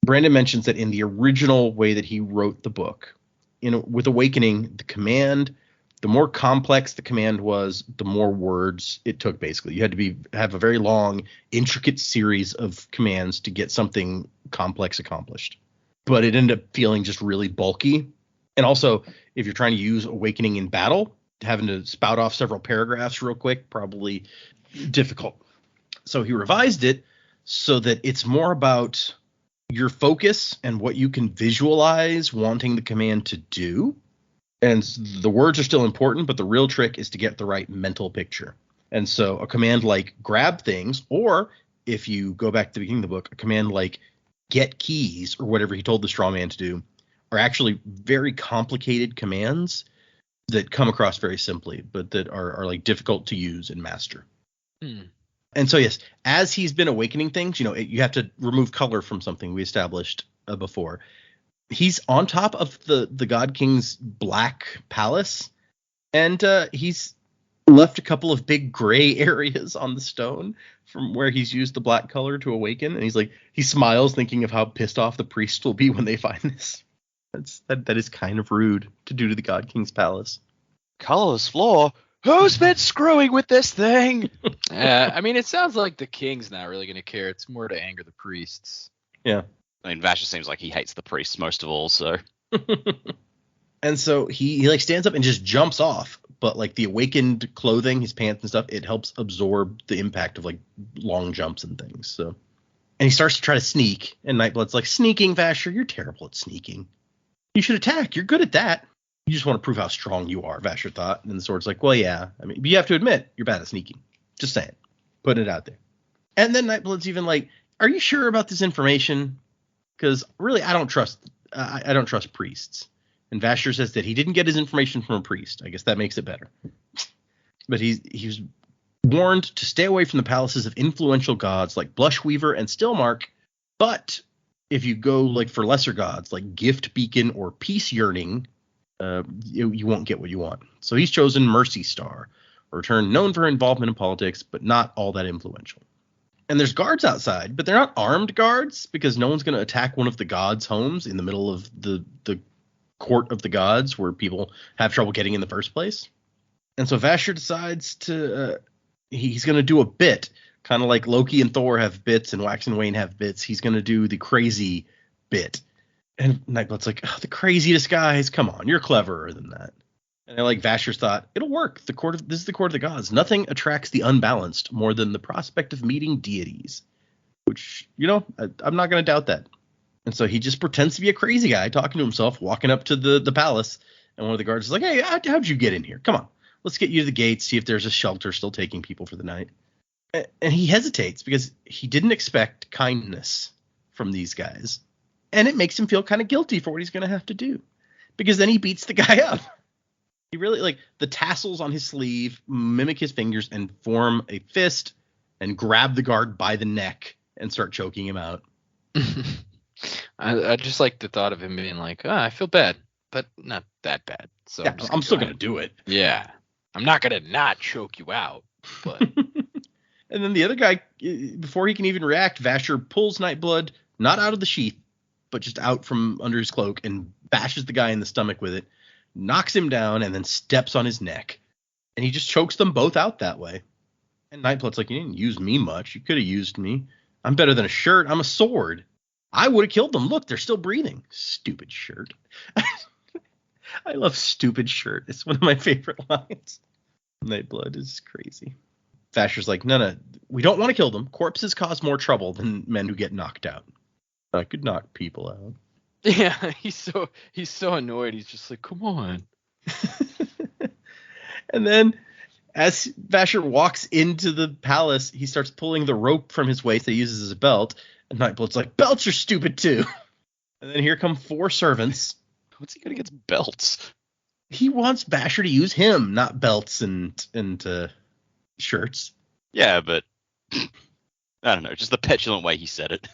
Brandon mentions that in the original way that he wrote the book, with Awakening, the command, the more complex the command was, the more words it took, basically. You had to have a very long, intricate series of commands to get something complex accomplished. But it ended up feeling just really bulky. And also, if you're trying to use Awakening in battle, having to spout off several paragraphs real quick, probably difficult. So he revised it so that it's more about your focus and what you can visualize wanting the command to do. And the words are still important, but the real trick is to get the right mental picture. And so a command like grab things, or if you go back to the beginning of the book, a command like get keys, or whatever he told the straw man to do, are actually very complicated commands that come across very simply, but that are like difficult to use and master. And so, yes, as he's been awakening things, you have to remove color from something we established before. He's on top of the God King's black palace, and he's left a couple of big gray areas on the stone from where he's used the black color to awaken. And he smiles, thinking of how pissed off the priests will be when they find this. That is kind of rude to do to the God King's palace. Colorless floor? Who's been screwing with this thing? I mean, it sounds like the king's not really going to care. It's more to anger the priests. Yeah. I mean, Vasher seems like he hates the priests most of all, so. And so he like stands up and just jumps off. But like the awakened clothing, his pants and stuff, it helps absorb the impact of like long jumps and things. So, and he starts to try to sneak. And Nightblood's like, "Sneaking, Vasher, you're terrible at sneaking. You should attack. You're good at that. You just want to prove how strong you are," Vasher thought. And the sword's like, "Well, yeah. I mean, but you have to admit you're bad at sneaking. Just saying. Putting it out there." And then Nightblood's even like, "Are you sure about this information? Because really, I don't trust priests." And Vasher says that he didn't get his information from a priest. I guess that makes it better. But he was warned to stay away from the palaces of influential gods like Blushweaver and Stillmark. But if you go like for lesser gods like Gift Beacon or Peace Yearning, you won't get what you want. So he's chosen Mercy Star, a return known for her involvement in politics, but not all that influential. And there's guards outside, but they're not armed guards because no one's going to attack one of the gods' homes in the middle of the court of the gods where people have trouble getting in the first place. And so Vasher decides he's going to do a bit, kind of like Loki and Thor have bits and Wax and Wayne have bits. He's going to do the crazy bit. And Nightblood's like, "Oh, the crazy disguise. Come on, you're cleverer than that." And I like Vasher's thought, it'll work. This is the court of the gods. Nothing attracts the unbalanced more than the prospect of meeting deities. Which, I'm not going to doubt that. And so he just pretends to be a crazy guy talking to himself, walking up to the palace. And one of the guards is like, hey, how'd you get in here? Come on, let's get you to the gate, see if there's a shelter still taking people for the night. And he hesitates because he didn't expect kindness from these guys. And it makes him feel kind of guilty for what he's going to have to do. Because then he beats the guy up. He really, like, the tassels on his sleeve mimic his fingers and form a fist and grab the guard by the neck and start choking him out. I just like the thought of him being like, I feel bad, but not that bad. So Yeah, I'm still going to do it. Yeah. I'm not going to not choke you out. But And then the other guy, before he can even react, Vasher pulls Nightblood, not out of the sheath, but just out from under his cloak and bashes the guy in the stomach with it, knocks him down, and then steps on his neck. And he just chokes them both out that way. And Nightblood's like, you didn't use me much. You could have used me. I'm better than a shirt. I'm a sword. I would have killed them. Look, they're still breathing. Stupid shirt. I love stupid shirt. It's one of my favorite lines. Nightblood is crazy. Vasher's like, no, we don't want to kill them. Corpses cause more trouble than men who get knocked out. I could knock people out. yeah, he's so annoyed. He's just like, come on. And then as Vasher walks into the palace, he starts pulling the rope from his waist that he uses as a belt. And Nightblood's like, belts are stupid too. And then here come 4 servants. What's he got against belts? He wants Vasher to use him, not belts and shirts. Yeah, but I don't know, just the petulant way he said it.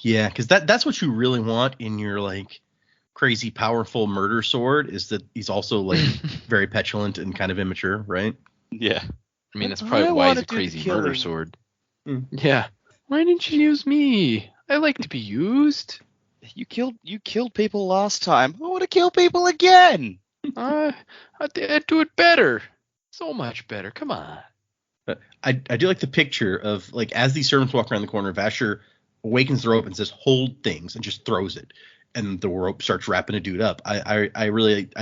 Yeah, because that's what you really want in your, like, crazy powerful murder sword, is that he's also, like, very petulant and kind of immature, right? Yeah. I mean, that's probably why he's a crazy murder sword. Yeah. Why didn't you use me? I like to be used. You killed people last time. I want to kill people again. I'd do it better. So much better. Come on. I do like the picture of, like, as these servants walk around the corner, Vasher awakens the rope and says, hold things, and just throws it. And the rope starts wrapping a dude up. I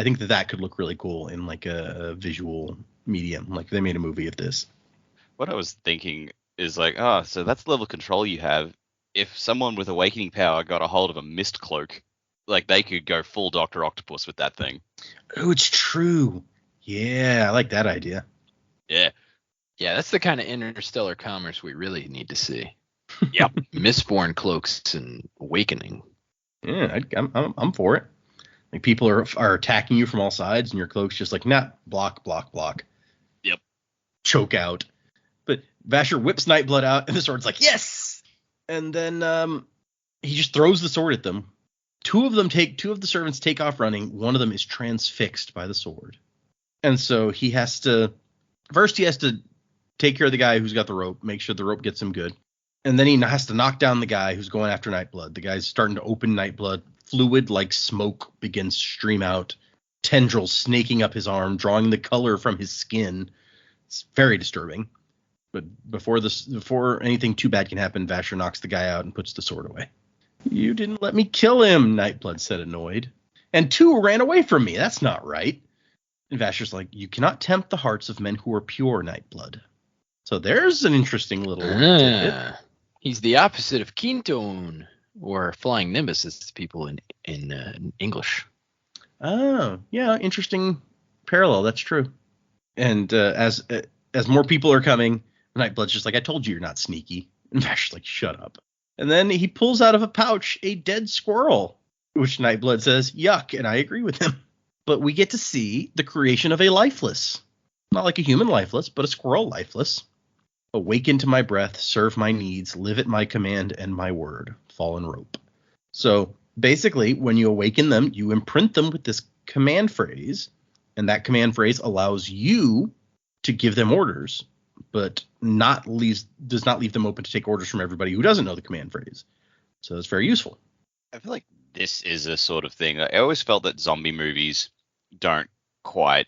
think that could look really cool in, like, a visual medium. Like, they made a movie of this. What I was thinking is like, so that's the level of control you have. If someone with awakening power got a hold of a mist cloak, like, they could go full Dr. Octopus with that thing. Oh, it's true. Yeah, I like that idea. Yeah. Yeah, that's the kind of interstellar commerce we really need to see. Yep. Mistborn cloaks and awakening. Yeah, I'm for it. Like, people are attacking you from all sides, and your cloak's just like, nah, block. Yep. Choke out. But Vasher whips Nightblood out, and the sword's like, yes! And then he just throws the sword at them. Two of the servants take off running. One of them is transfixed by the sword. And so he has to take care of the guy who's got the rope, make sure the rope gets him good. And then he has to knock down the guy who's going after Nightblood. The guy's starting to open Nightblood. Fluid like smoke begins to stream out. Tendrils snaking up his arm, drawing the color from his skin. It's very disturbing. But before anything too bad can happen, Vasher knocks the guy out and puts the sword away. You didn't let me kill him, Nightblood said, annoyed. And 2 ran away from me. That's not right. And Vasher's like, you cannot tempt the hearts of men who are pure, Nightblood. So there's an interesting little tidbit. He's the opposite of Quinton, or Flying Nimbus, as people in English. Oh, yeah, interesting parallel. That's true. And as more people are coming, Nightblood's just like, I told you you're not sneaky. And Vasher's like, shut up. And then he pulls out of a pouch a dead squirrel, which Nightblood says, yuck, and I agree with him. But we get to see the creation of a lifeless. Not like a human lifeless, but a squirrel lifeless. Awaken to my breath, serve my needs, live at my command and my word, fallen rope. So basically, when you awaken them, you imprint them with this command phrase, and that command phrase allows you to give them orders, but does not leave them open to take orders from everybody who doesn't know the command phrase. So it's very useful. I feel like this is a sort of thing. I always felt that zombie movies don't quite,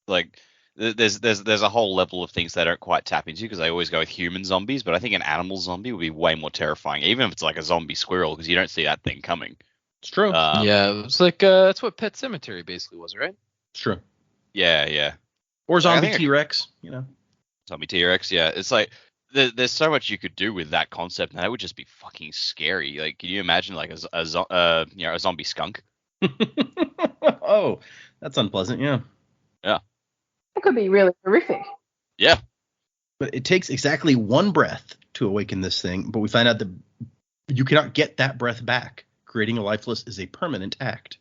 like, there's a whole level of things they don't quite tap into, because they always go with human zombies, but I think an animal zombie would be way more terrifying, even if it's like a zombie squirrel, because you don't see that thing coming. It's true. Yeah, it's like that's what Pet Sematary basically was, right? It's true. Yeah. Or zombie T-Rex, Zombie T-Rex, yeah. It's like there's so much you could do with that concept, and that would just be fucking scary. Like, can you imagine like a zombie skunk? Oh, That's unpleasant, yeah. That could be really horrific. Yeah. But it takes exactly one breath to awaken this thing, but we find out that you cannot get that breath back. Creating a lifeless is a permanent act.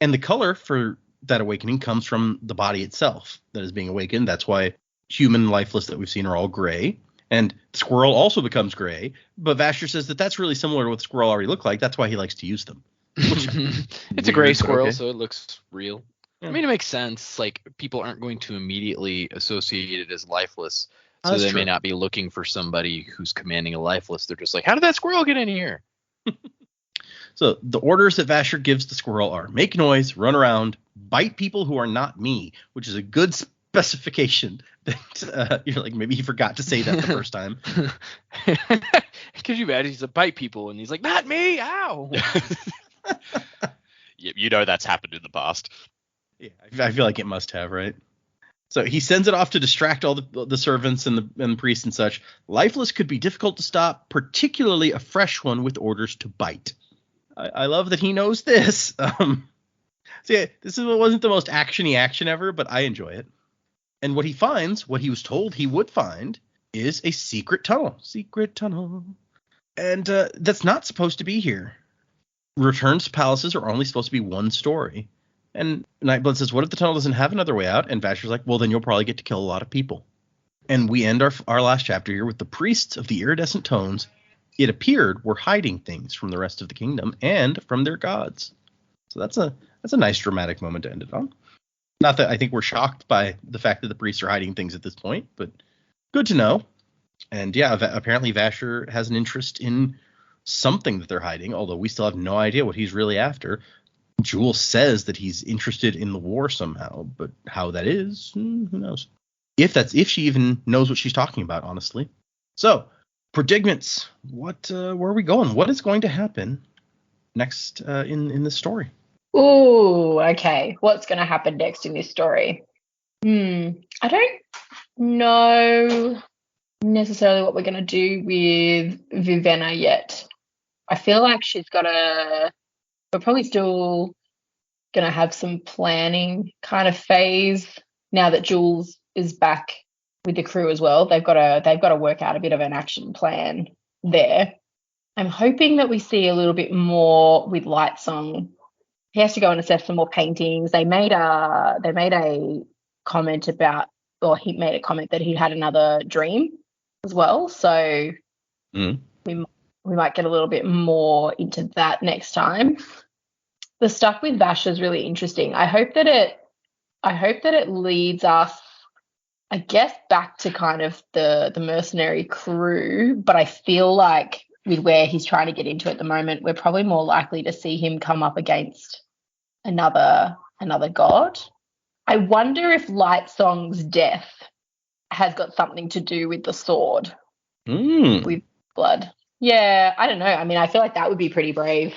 And the color for that awakening comes from the body itself that is being awakened. That's why human lifeless that we've seen are all gray. And squirrel also becomes gray. But Vasher says that that's really similar to what the squirrel already looked like. That's why he likes to use them. It's a gray Weird, but squirrel, okay. so it looks real. Yeah. I mean, it makes sense. Like, people aren't going to immediately associate it as lifeless, so That's they true. may not be looking for somebody who's commanding a lifeless. They're just like, how did that squirrel get in here? So the orders that Vasher gives the squirrel are make noise, run around, bite people who are not me, which is a good specification that you're like, maybe he forgot to say that the first time. Because you imagine he's a bite people, and he's like, not me, ow. You know that's happened in the past. Yeah, I feel like it must have, right? So he sends it off to distract all the servants and the priests and such. Lifeless could be difficult to stop, particularly a fresh one with orders to bite. I love that he knows this. So yeah, this wasn't the most action-y action ever, but I enjoy it. And what he finds, what he was told he would find, is a secret tunnel. Secret tunnel. And that's not supposed to be here. Returns to palaces are only supposed to be one story. And Nightblood says, what if the tunnel doesn't have another way out? And Vasher's like, well, then you'll probably get to kill a lot of people. And we end our last chapter here with the priests of the iridescent tones. It appeared were hiding things from the rest of the kingdom and from their gods. So that's a nice dramatic moment to end it on. Not that I think we're shocked by the fact that the priests are hiding things at this point, but good to know. And yeah, apparently Vasher has an interest in something that they're hiding, although we still have no idea what he's really after. Jules says that he's interested in the war somehow, but how that is, who knows? If she even knows what she's talking about, honestly. So, predicaments. Where are we going? What is going to happen next in this story? Ooh, okay. What's going to happen next in this story? I don't know necessarily what we're going to do with Vivenna yet. I feel like we're probably still going to have some planning kind of phase now that Jules is back with the crew as well. They've got to work out a bit of an action plan there. I'm hoping that we see a little bit more with Lightsong. He has to go and assess some more paintings. They made a comment about, or he made a comment that he had another dream as well. So we might get a little bit more into that next time. The stuff with Vasher is really interesting. I hope that it leads us, I guess, back to kind of the mercenary crew, but I feel like with where he's trying to get into at the moment, we're probably more likely to see him come up against another god. I wonder if Lightsong's death has got something to do with the sword, with blood. Yeah, I don't know. I mean, I feel like that would be pretty brave,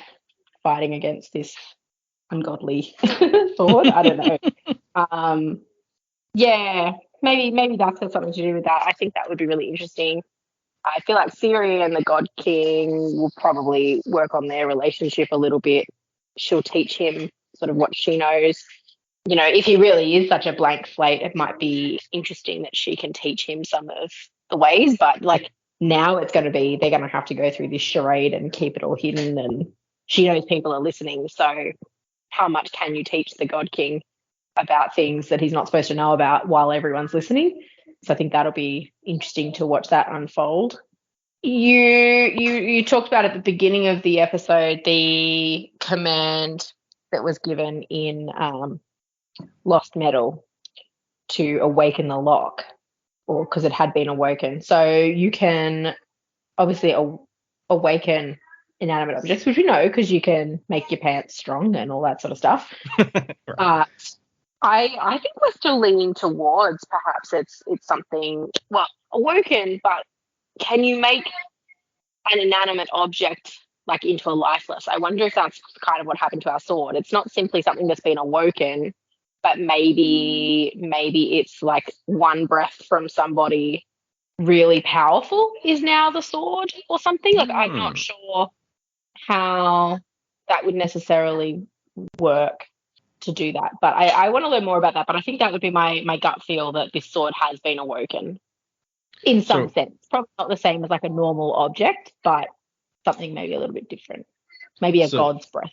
fighting against this ungodly sword. I don't know. Yeah, maybe that's got something to do with that. I think that would be really interesting. I feel like Siri and the God King will probably work on their relationship a little bit. She'll teach him sort of what she knows. You know, if he really is such a blank slate, it might be interesting that she can teach him some of the ways. But like now it's going to be, they're going to have to go through this charade and keep it all hidden. And she knows people are listening. So how much can you teach the God King about things that he's not supposed to know about while everyone's listening? So I think that'll be interesting to watch that unfold. You talked about at the beginning of the episode the command that was given in Lost Metal to awaken the lock, or because it had been awoken. So you can obviously awaken inanimate objects, which we know because you can make your pants strong and all that sort of stuff. Right. I think we're still leaning towards perhaps it's something, well, awoken, but can you make an inanimate object like into a lifeless? I wonder if that's kind of what happened to our sword. It's not simply something that's been awoken, but maybe it's like one breath from somebody really powerful is now the sword or something. Like I'm not sure how that would necessarily work. to do that. But I want to learn more about that. But I think that would be my gut feel that this sword has been awoken in some sense. Probably not the same as like a normal object, but something maybe a little bit different. Maybe a god's breath.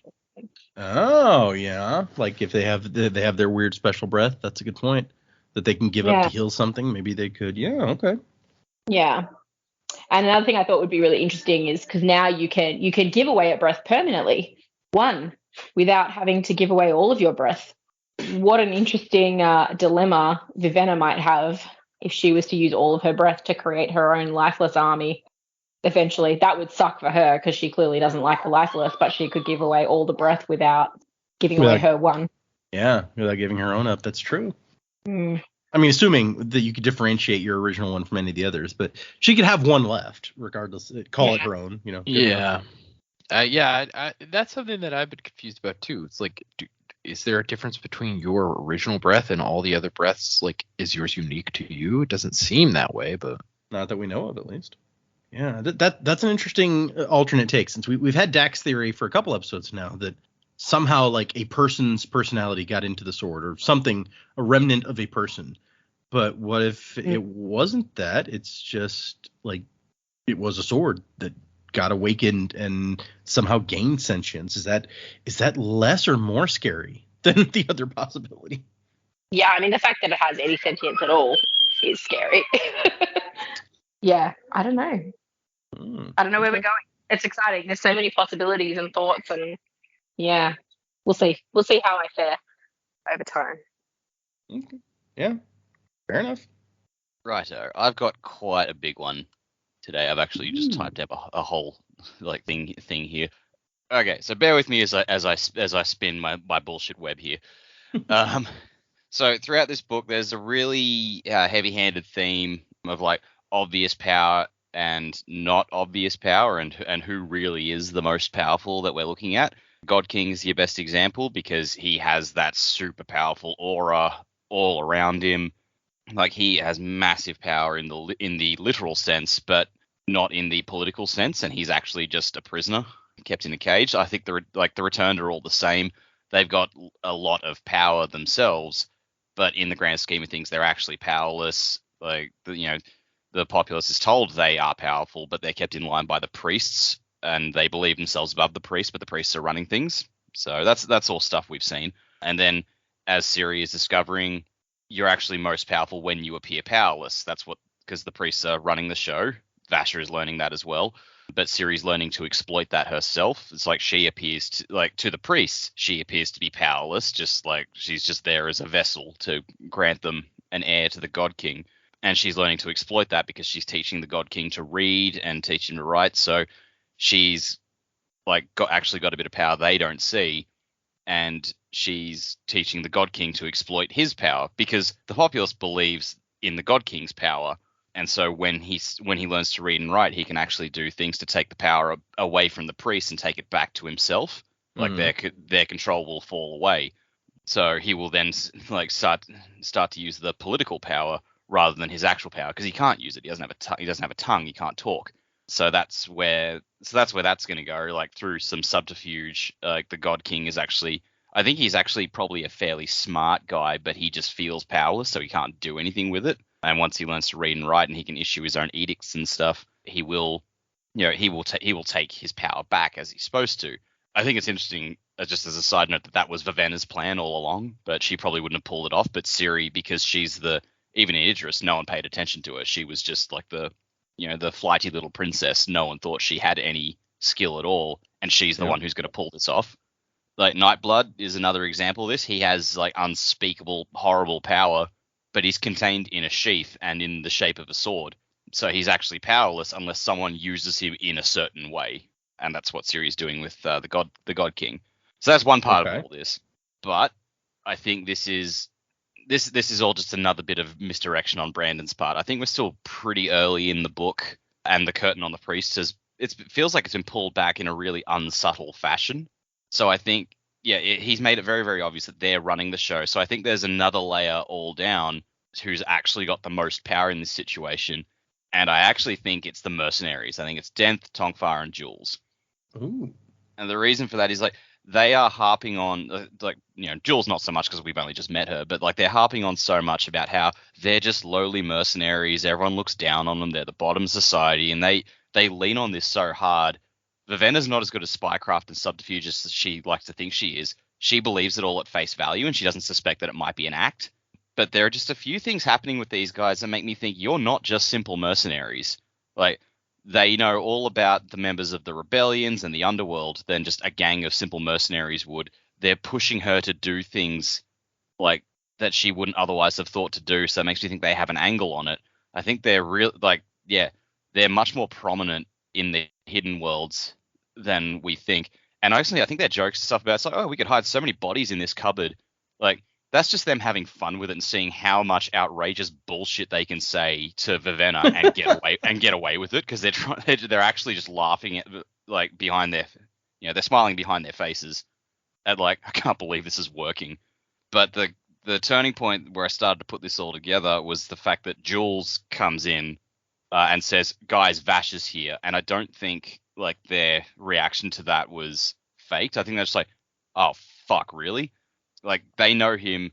Oh yeah, like if they have their weird special breath, that's a good point. That they can give up to heal something. Maybe they could. Yeah. Okay. Yeah. And another thing I thought would be really interesting is because now you can give away a breath permanently, one, without having to give away all of your breath. What an interesting dilemma Vivenna might have if she was to use all of her breath to create her own lifeless army. Eventually, that would suck for her because she clearly doesn't like the lifeless, but she could give away all the breath without giving away her one. Yeah, without giving her own up. That's true. Mm. I mean, assuming that you could differentiate your original one from any of the others, but she could have one left, regardless. Call it her own, you know. Yeah. That's something that I've been confused about too. It's like, is there a difference between your original breath and all the other breaths? Like, is yours unique to you? It doesn't seem that way, but not that we know of, at least. Yeah, that's an interesting alternate take, since we've had Dax theory for a couple episodes now that somehow like a person's personality got into the sword or something, a remnant of a person. But what if it wasn't that? It's just like it was a sword that got awakened and somehow gained sentience. Is that less or more scary than the other possibility? Yeah, I mean, the fact that it has any sentience at all is scary. Yeah, I don't know. I don't know where we're going. It's exciting. There's so many possibilities and thoughts, and yeah, we'll see. We'll see how I fare over time. Okay. Yeah, fair enough. Righto, I've got quite a big one today. I've actually just typed up a whole like thing here. Okay, so bear with me as I spin my bullshit web here. So throughout this book, there's a really heavy-handed theme of like obvious power and not obvious power, and who really is the most powerful that we're looking at. God King is your best example because he has that super powerful aura all around him. Like, he has massive power in the literal sense, but not in the political sense, and he's actually just a prisoner kept in a cage. I think the Returned are all the same. They've got a lot of power themselves, but in the grand scheme of things, they're actually powerless. Like, the populace is told they are powerful, but they're kept in line by the priests, and they believe themselves above the priests, but the priests are running things. So that's all stuff we've seen. And then, as Siri is discovering, you're actually most powerful when you appear powerless. Because the priests are running the show. Vasher is learning that as well. But Siri's learning to exploit that herself. It's like she appears to the priests, she appears to be powerless, just like she's just there as a vessel to grant them an heir to the God King. And she's learning to exploit that because she's teaching the God King to read and teach him to write. So she's like actually got a bit of power they don't see, and she's teaching the God King to exploit his power because the populace believes in the God King's power. And so when he learns to read and write, he can actually do things to take the power away from the priests and take it back to himself. Like their control will fall away. So he will then like start to use the political power rather than his actual power, because he can't use it. He doesn't have a tongue. He can't talk. So that's where that's going to go. Like, through some subterfuge, like the God King is actually, I think he's actually probably a fairly smart guy, but he just feels powerless, so he can't do anything with it. And once he learns to read and write, and he can issue his own edicts and stuff, he will take his power back as he's supposed to. I think it's interesting, just as a side note, that was Vivenna's plan all along, but she probably wouldn't have pulled it off. But Siri, because she's even in Idris, no one paid attention to her. She was just like the flighty little princess. No one thought she had any skill at all, and she's the one who's going to pull this off. Like, Nightblood is another example of this. He has like unspeakable, horrible power, but he's contained in a sheath and in the shape of a sword. So he's actually powerless unless someone uses him in a certain way, and that's what Siri's doing with the God King. So that's one part of all this. But I think this is all just another bit of misdirection on Brandon's part. I think we're still pretty early in the book, and the curtain on the priest it feels like it's been pulled back in a really unsubtle fashion. So I think, he's made it very, very obvious that they're running the show. So I think there's another layer all down who's actually got the most power in this situation. And I actually think it's the mercenaries. I think it's Denth, Tongfar, and Jules. Ooh. And the reason for that is, like, they are harping on, like, Jules not so much because we've only just met her, but like they're harping on so much about how they're just lowly mercenaries. Everyone looks down on them. They're the bottom of society, and they lean on this so hard. Vivenna's not as good at spycraft and subterfuge as she likes to think she is. She believes it all at face value, and she doesn't suspect that it might be an act. But there are just a few things happening with these guys that make me think you're not just simple mercenaries. Like, they know all about the members of the rebellions and the underworld than just a gang of simple mercenaries would. They're pushing her to do things like that she wouldn't otherwise have thought to do. So it makes me think they have an angle on it. I think they're they're much more prominent in the hidden worlds than we think. And actually, I think their jokes and stuff about it's like, oh, we could hide so many bodies in this cupboard. Like, that's just them having fun with it and seeing how much outrageous bullshit they can say to Vivenna and get away with it, because they're actually just laughing at, like, behind their, they're smiling behind their faces at, like, I can't believe this is working. But the turning point where I started to put this all together was the fact that Jules comes in and says, guys, Vash is here. And I don't think, like, their reaction to that was faked. I think they're just like, oh, fuck, really? Like, they know him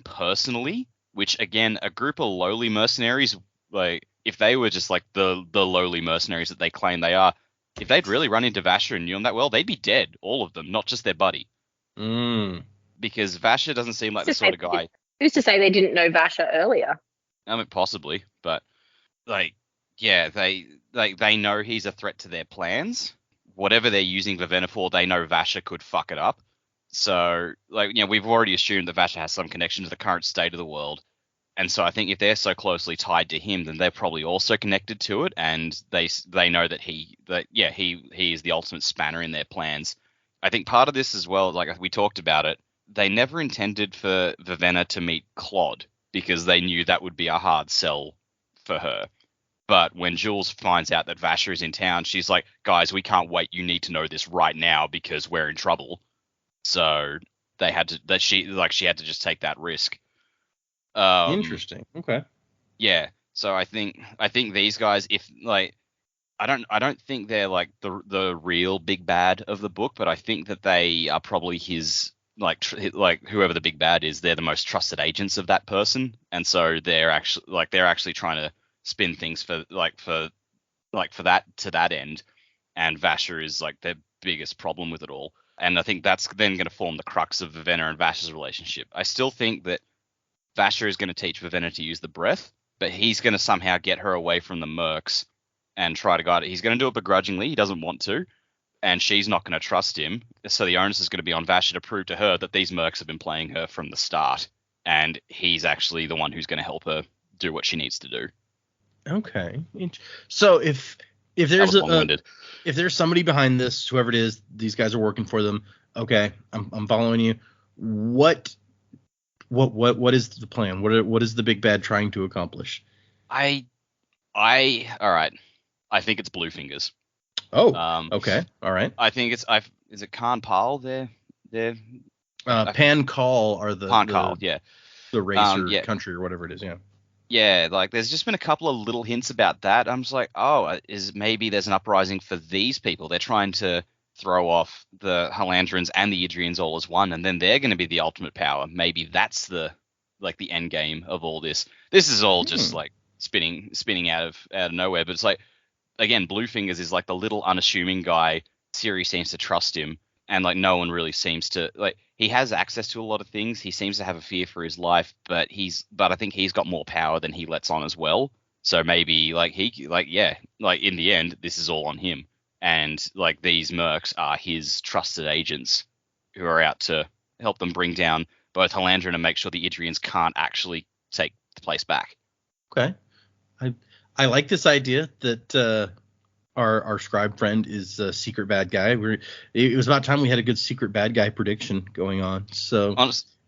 personally, which, again, a group of lowly mercenaries, like, if they were just, like, the lowly mercenaries that they claim they are, if they'd really run into Vasher and knew him that well, they'd be dead, all of them, not just their buddy. Because Vasher doesn't seem like the sort of guy. Who's to say they didn't know Vasher earlier? I mean, possibly, but, like, yeah, they know he's a threat to their plans. Whatever they're using Vivenna for, they know Vasher could fuck it up. So, like, we've already assumed that Vasher has some connection to the current state of the world. And so I think if they're so closely tied to him, then they're probably also connected to it. And they know that he is the ultimate spanner in their plans. I think part of this as well, like we talked about it, they never intended for Vivenna to meet Claude because they knew that would be a hard sell for her. But when Jules finds out that Vasher is in town, she's like, guys, we can't wait. You need to know this right now because we're in trouble. So they had to she had to just take that risk. Interesting. Okay. Yeah. So I think these guys, if like, I don't think they're like the real big bad of the book, but I think that they are probably his like whoever the big bad is, they're the most trusted agents of that person, and so they're actually trying to spin things for that to that end, and Vasher is like their biggest problem with it all. And I think that's then going to form the crux of Vivenna and Vasher's relationship. I still think that Vasher is going to teach Vivenna to use the breath, but he's going to somehow get her away from the mercs and try to guide it. He's going to do it begrudgingly. He doesn't want to, and she's not going to trust him. So the onus is going to be on Vasher to prove to her that these mercs have been playing her from the start, and he's actually the one who's going to help her do what she needs to do. Okay. So if there's if there's somebody behind this, whoever it is, these guys are working for them. Okay, I'm following you. What is the plan? What is the big bad trying to accomplish? All right. I think it's Bluefingers. Oh. Okay. All right. I think is it Khan Pal? They're Pan Call are the Pan Call, yeah. The race or country or whatever it is, yeah. Yeah, like there's just been a couple of little hints about that. I'm just like, maybe there's an uprising for these people. They're trying to throw off the Halandrins and the Idrians all as one, and then they're going to be the ultimate power. Maybe that's the end game of all this. This is all just like spinning out of nowhere. But it's like, again, Bluefingers is like the little unassuming guy. Siri seems to trust him, and like no one really seems to like. He has access to a lot of things. He seems to have a fear for his life, but I think he's got more power than he lets on as well. So maybe in the end, this is all on him. And like these mercs are his trusted agents who are out to help them bring down both Halandrin and make sure the Idrians can't actually take the place back. Okay. I like this idea that our scribe friend is a secret bad guy. It was about time we had a good secret bad guy prediction going on. So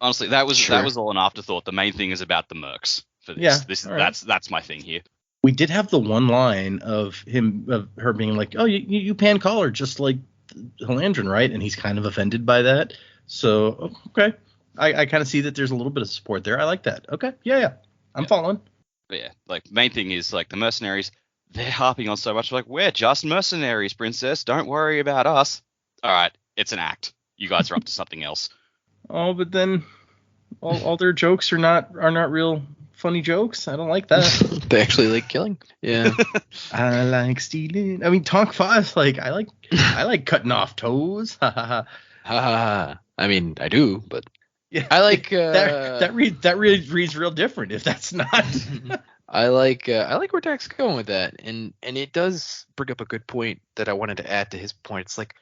honestly, that was all an afterthought. The main thing is about the mercs for this. Yeah, that's my thing here. We did have the one line of her being like, "Oh, you pan caller just like Halandrin, right?" And he's kind of offended by that. So okay, I kind of see that there's a little bit of support there. I like that. Okay, yeah, I'm following. But yeah, like the main thing is like the mercenaries. They're harping on so much, like, we're just mercenaries, princess. Don't worry about us. All right, it's an act. You guys are up to something else. Oh, but then all their jokes are not real funny jokes. I don't like that. They actually like killing. Yeah. I like stealing. I mean, Tonk 5, like I like cutting off toes. Ha ha ha. Ha ha ha. I mean, I do, but Yeah, I like that reads real different if that's not. I like where Dak's going with that, and it does bring up a good point that I wanted to add to his point. It's like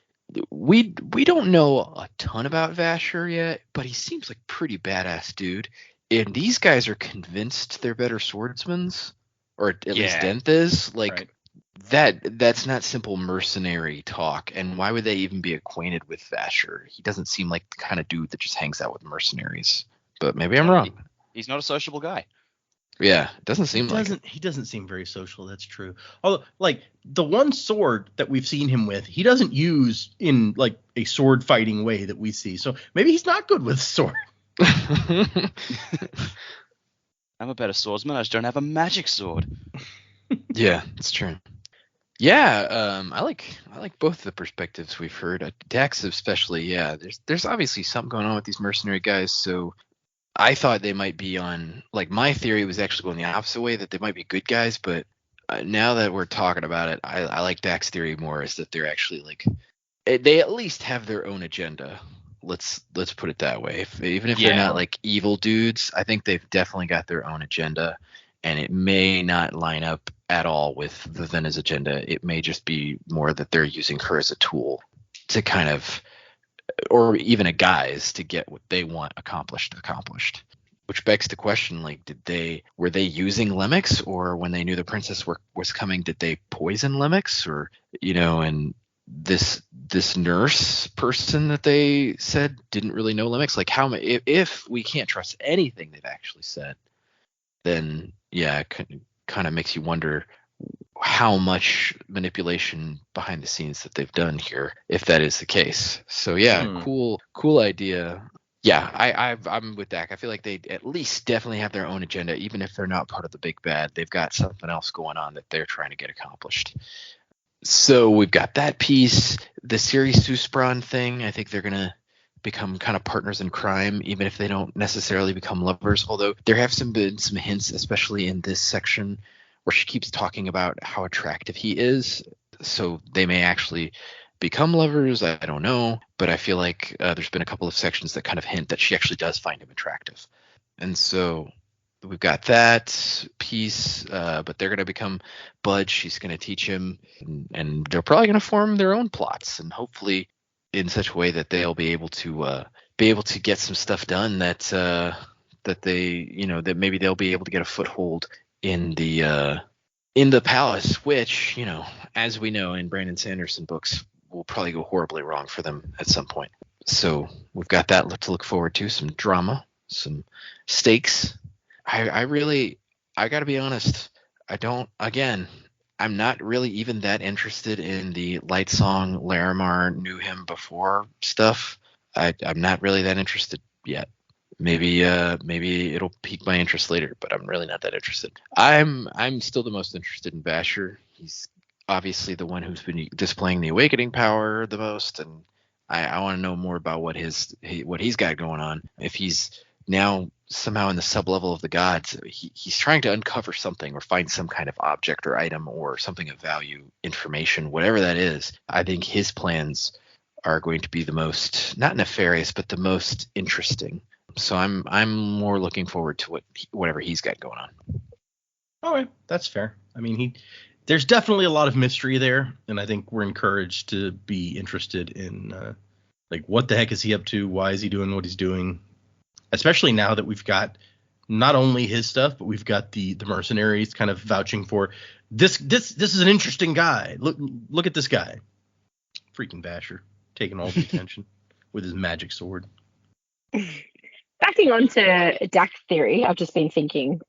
we don't know a ton about Vasher yet, but he seems like pretty badass dude. And these guys are convinced they're better swordsmen, or at least Denth is. Like that's not simple mercenary talk. And why would they even be acquainted with Vasher? He doesn't seem like the kind of dude that just hangs out with mercenaries. But maybe I'm wrong. He's not a sociable guy. Yeah, it doesn't seem like it. He doesn't seem very social. That's true. Although, like the one sword that we've seen him with, he doesn't use in like a sword fighting way that we see. So maybe he's not good with sword. I'm a better swordsman. I just don't have a magic sword. Yeah, it's true. Yeah, I like both the perspectives we've heard. Dax especially. Yeah, there's obviously something going on with these mercenary guys. So I thought they might be on, like, my theory was actually going the opposite way, that they might be good guys, but now that we're talking about it, I like Dak's theory more, is that they're actually, like, they at least have their own agenda. Let's put it that way. Even if they're not, like, evil dudes, I think they've definitely got their own agenda, and it may not line up at all with Vivenna's agenda. It may just be more that they're using her as a tool to kind of, or even a guise to get what they want accomplished. Which begs the question, like, were they using Lemix, or when they knew the princess was coming, did they poison Lemix? Or, and this nurse person that they said didn't really know Lemix? Like, how if we can't trust anything they've actually said, then yeah, it kind of makes you wonder how much manipulation behind the scenes that they've done here, if that is the case. So yeah, cool idea. Yeah, I'm with Dak. I feel like they at least definitely have their own agenda, even if they're not part of the big bad. They've got something else going on that they're trying to get accomplished. So we've got that piece. The Siri Suspron thing, I think they're gonna become kind of partners in crime, even if they don't necessarily become lovers. Although there have been some hints, especially in this section, where she keeps talking about how attractive he is. So they may actually become lovers. I don't know. But I feel like there's been a couple of sections that kind of hint that she actually does find him attractive. And so we've got that piece, but they're going to become buds. She's going to teach him, and they're probably going to form their own plots, and hopefully in such a way that they'll be able to get some stuff done that they, that maybe they'll be able to get a foothold in the palace, which, as we know in Brandon Sanderson books, will probably go horribly wrong for them at some point. So we've got that to look forward to, some drama, some stakes. I got to be honest, I'm not really even that interested in the Lightsong Larimar knew him before stuff. I'm not really that interested yet. Maybe it'll pique my interest later, but I'm really not that interested. I'm still the most interested in Vasher. He's obviously the one who's been displaying the awakening power the most, and I want to know more about what he's got going on. If he's now somehow in the sub-level of the gods, he's trying to uncover something or find some kind of object or item or something of value, information, whatever that is. I think his plans are going to be the most, not nefarious, but the most interesting. So I'm more looking forward to whatever he's got going on. All right, that's fair. I mean, there's definitely a lot of mystery there, and I think we're encouraged to be interested in like, what the heck is he up to? Why is he doing what he's doing? Especially now that we've got not only his stuff, but we've got the mercenaries kind of vouching for this. This is an interesting guy. Look at this guy, freaking Vasher, taking all the attention with his magic sword. Backing on to Dak's theory, I've just been thinking,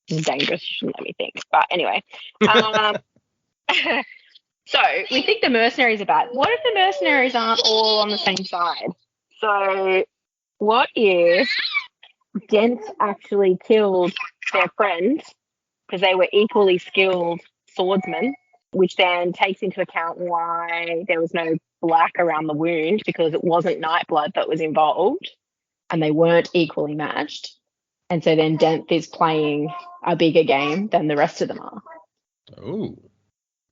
this is dangerous, you shouldn't let me think. But anyway. So we think the mercenaries are bad. What if the mercenaries aren't all on the same side? So what if Dent actually killed their friends because they were equally skilled swordsmen, which then takes into account why there was no black around the wound because it wasn't Nightblood that was involved and they weren't equally matched. And so then Denth is playing a bigger game than the rest of them are. Oh,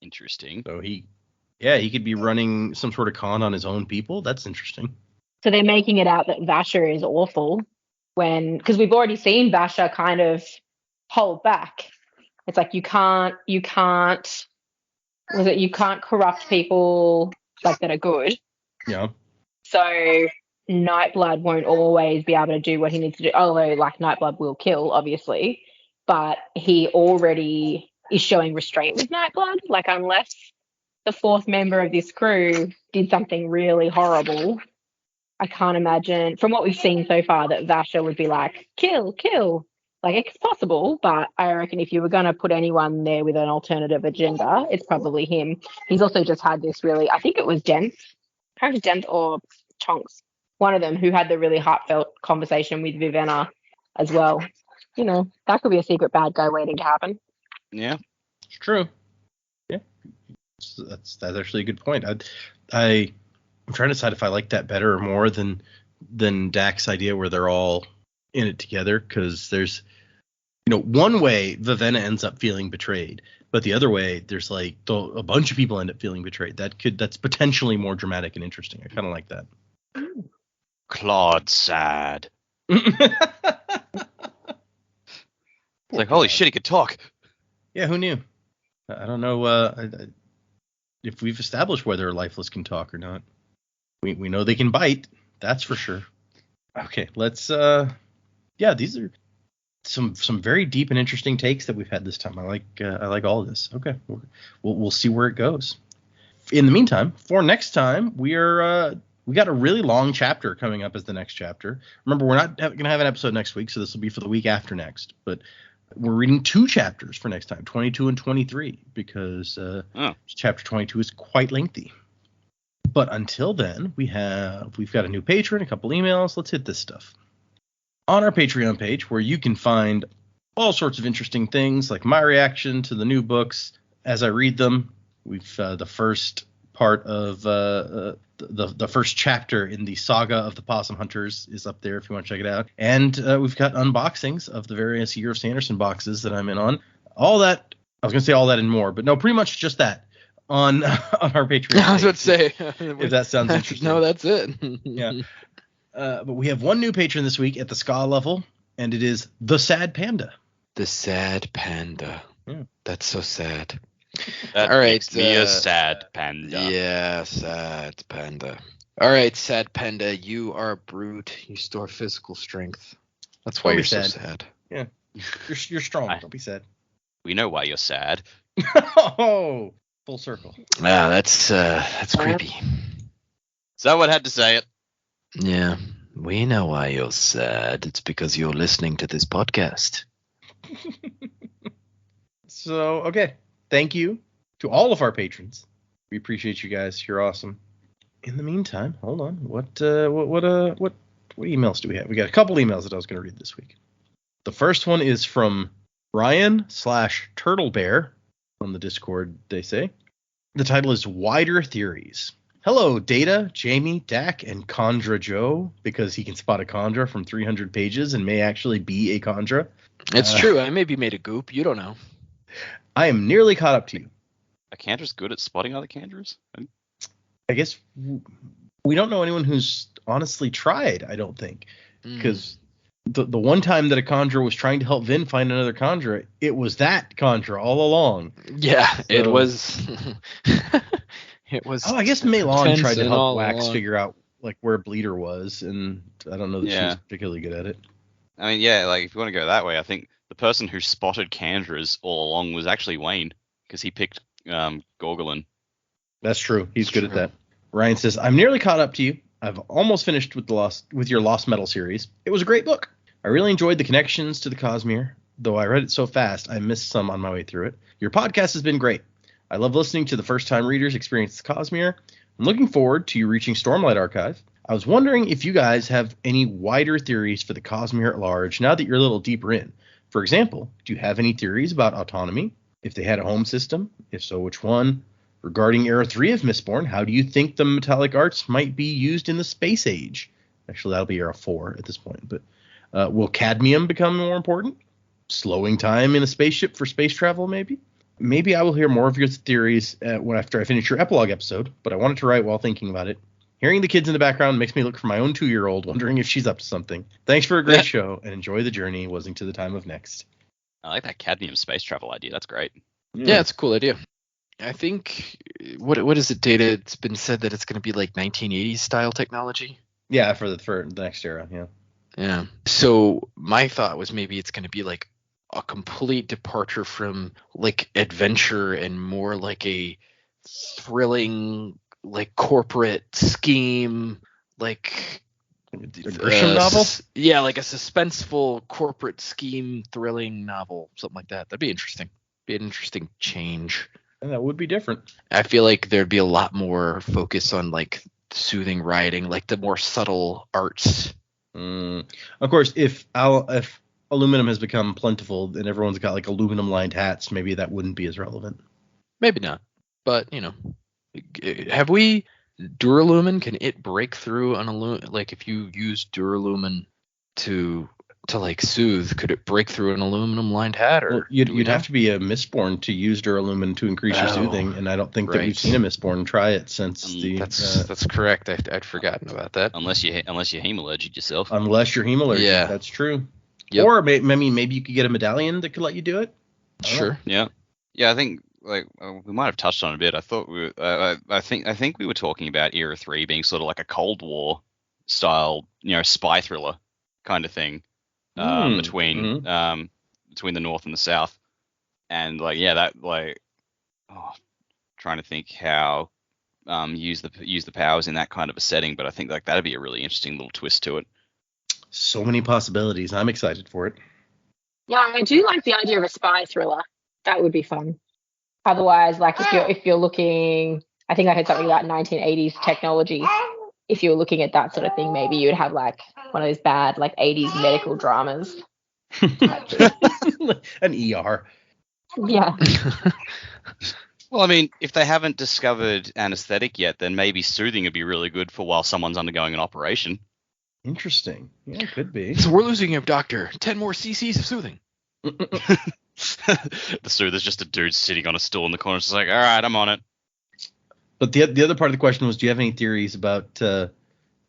Interesting. so he could be running some sort of con on his own people. That's interesting. So they're making it out that Vasher is awful because we've already seen Vasher kind of hold back. It's like you can't corrupt people like that are good. Yeah. So Nightblood won't always be able to do what he needs to do, although like Nightblood will kill, obviously, but he already is showing restraint with Nightblood. Like unless the fourth member of this crew did something really horrible, I can't imagine from what we've seen so far that Vasher would be like, kill. Like it's possible, but I reckon if you were going to put anyone there with an alternative agenda, it's probably him. He's also just had this really, I think it was Denth or Tonks, one of them who had the really heartfelt conversation with Vivenna as well. You know, that could be a secret bad guy waiting to happen. Yeah. It's true. Yeah. That's actually a good point. I'm trying to decide if I like that better or more than Dak's idea where they're all in it together, because there's, one way Vivenna ends up feeling betrayed, but the other way there's like a bunch of people end up feeling betrayed. That's potentially more dramatic and interesting. I kind of like that. Claude's sad. It's like, holy shit, he could talk. Yeah, who knew? I don't know if we've established whether lifeless can talk or not. We know they can bite. That's for sure. Okay, let's. These are some very deep and interesting takes that we've had this time. I like all of this. Okay, we'll see where it goes. In the meantime, for next time, we got a really long chapter coming up as the next chapter. Remember, we're not going to have an episode next week, so this will be for the week after next. But we're reading 2 chapters for next time, 22 and 23, because chapter 22 is quite lengthy. But until then, we've got a new patron, a couple emails. Let's hit this stuff. On our Patreon page, where you can find all sorts of interesting things, like my reaction to the new books as I read them. We've the first part of the first chapter in the saga of the Possum Hunters is up there if you want to check it out. And we've got unboxings of the various Year of Sanderson boxes that I'm in on. All that, I was going to say all that and more, but no, pretty much just that on our Patreon. I was about to say. If that sounds interesting. No, that's it. Yeah. But we have one new patron this week at the ska level, and it is the Sad Panda. The Sad Panda. Yeah. That's so sad. That all right, makes me a sad panda. Yeah, Sad Panda. All right, Sad Panda, you are a brute. You store physical strength. That's why Don't you're be so sad. sad. Yeah. You're strong. Don't be sad. We know why you're sad. Oh, full circle. Wow, that's creepy. Is that what had to say it? Yeah, we know why you're sad. It's because you're listening to this podcast. So, okay. Thank you to all of our patrons. We appreciate you guys. You're awesome. In the meantime, hold on. What emails do we have? We got a couple emails that I was going to read this week. The first one is from Ryan/Turtlebear on the Discord, they say. The title is Wider Theories. Hello, Data, Jamie, Dak, and Condra Joe, because he can spot a Condra from 300 pages and may actually be a Condra. It's true. I maybe made a goop. You don't know. I am nearly caught up to you. A Candra's good at spotting other Candras? I guess we don't know anyone who's honestly tried, I don't think. Because the one time that a Condra was trying to help Vin find another Condra, it was that Condra all along. Yeah, so, it was... It was. Oh, I guess Meilon tried to help Wax along. figure out like where Bleeder was, and I don't know that she was particularly good at it. I mean, yeah, like if you want to go that way, I think the person who spotted Candras all along was actually Wayne, because he picked Gorgolin. That's true. He's good at that. Ryan says, I'm nearly caught up to you. I've almost finished with your Lost Metal series. It was a great book. I really enjoyed the connections to the Cosmere, though I read it so fast I missed some on my way through it. Your podcast has been great. I love listening to the first-time readers experience the Cosmere. I'm looking forward to you reaching Stormlight Archive. I was wondering if you guys have any wider theories for the Cosmere at large now that you're a little deeper in. For example, do you have any theories about autonomy? If they had a home system? If so, which one? Regarding Era 3 of Mistborn, how do you think the metallic arts might be used in the space age? Actually, that'll be Era 4 at this point. But will cadmium become more important? Slowing time in a spaceship for space travel, maybe? Maybe I will hear more of your theories after I finish your epilogue episode, but I wanted to write while thinking about it. Hearing the kids in the background makes me look for my own 2-year-old, wondering if she's up to something. Thanks for a great show, and enjoy the journey, wasing to the time of next. I like that cadmium space travel idea. That's great. Yeah, it's a cool idea. I think, what is it, Data? It's been said that it's going to be like 1980s style technology. Yeah, for the next era, yeah. Yeah. So my thought was maybe it's going to be like a complete departure from like adventure and more like a thrilling, like corporate scheme, like A Grisham novel? Yeah, like a suspenseful corporate scheme thrilling novel, something like that. That'd be interesting. Be an interesting change. And that would be different. I feel like there'd be a lot more focus on like soothing writing, like the more subtle arts. Of course, if aluminum has become plentiful and everyone's got like aluminum lined hats, maybe that wouldn't be as relevant. Maybe not, but have we Duralumin? Can it break through an aluminum? Like if you use Duralumin to like soothe, could it break through an aluminum lined hat? Or well, you'd have to be a Mistborn to use Duralumin to increase your soothing, and I don't think that we've seen a Mistborn try it since that's correct. I'd forgotten about that. Unless you're hemallergic yourself. Unless you're hemallergic, yeah, that's true. Yep. Or maybe you could get a medallion that could let you do it. Sure. Yeah. I think we might have touched on it a bit. I thought I think we were talking about Era 3 being sort of like a Cold War style, spy thriller kind of thing. Between the North and the South, and trying to think how use the powers in that kind of a setting, but I think like that'd be a really interesting little twist to it. So many possibilities. I'm excited for it. Yeah, I do like the idea of a spy thriller. That would be fun. Otherwise, like if you're looking, I think I heard something about 1980s technology. If you were looking at that sort of thing, maybe you'd have like one of those bad like 80s medical dramas. An ER. Yeah. Well, I mean, if they haven't discovered anesthetic yet, then maybe soothing would be really good for while someone's undergoing an operation. Interesting. Yeah, it could be. So we're losing a doctor. 10 more cc's of soothing. The soother's just a dude sitting on a stool in the corner. It's like, all right, I'm on it. But the other part of the question was, do you have any theories about the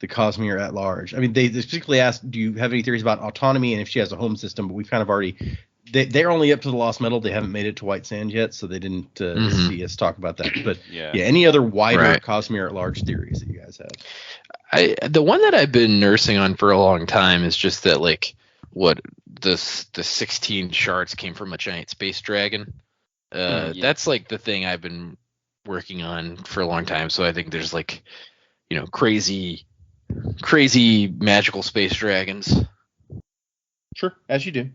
Cosmere at large? I mean, they specifically asked, do you have any theories about autonomy and if she has a home system? But we've kind of already they're only up to the Lost Metal. They haven't made it to White Sand yet, so they didn't see us talk about that. But yeah, any other wider Cosmere at large theories that you guys have? The one that I've been nursing on for a long time is just that like the 16 shards came from a giant space dragon. That's like the thing I've been working on for a long time. So I think there's like, crazy magical space dragons. Sure, as you do. I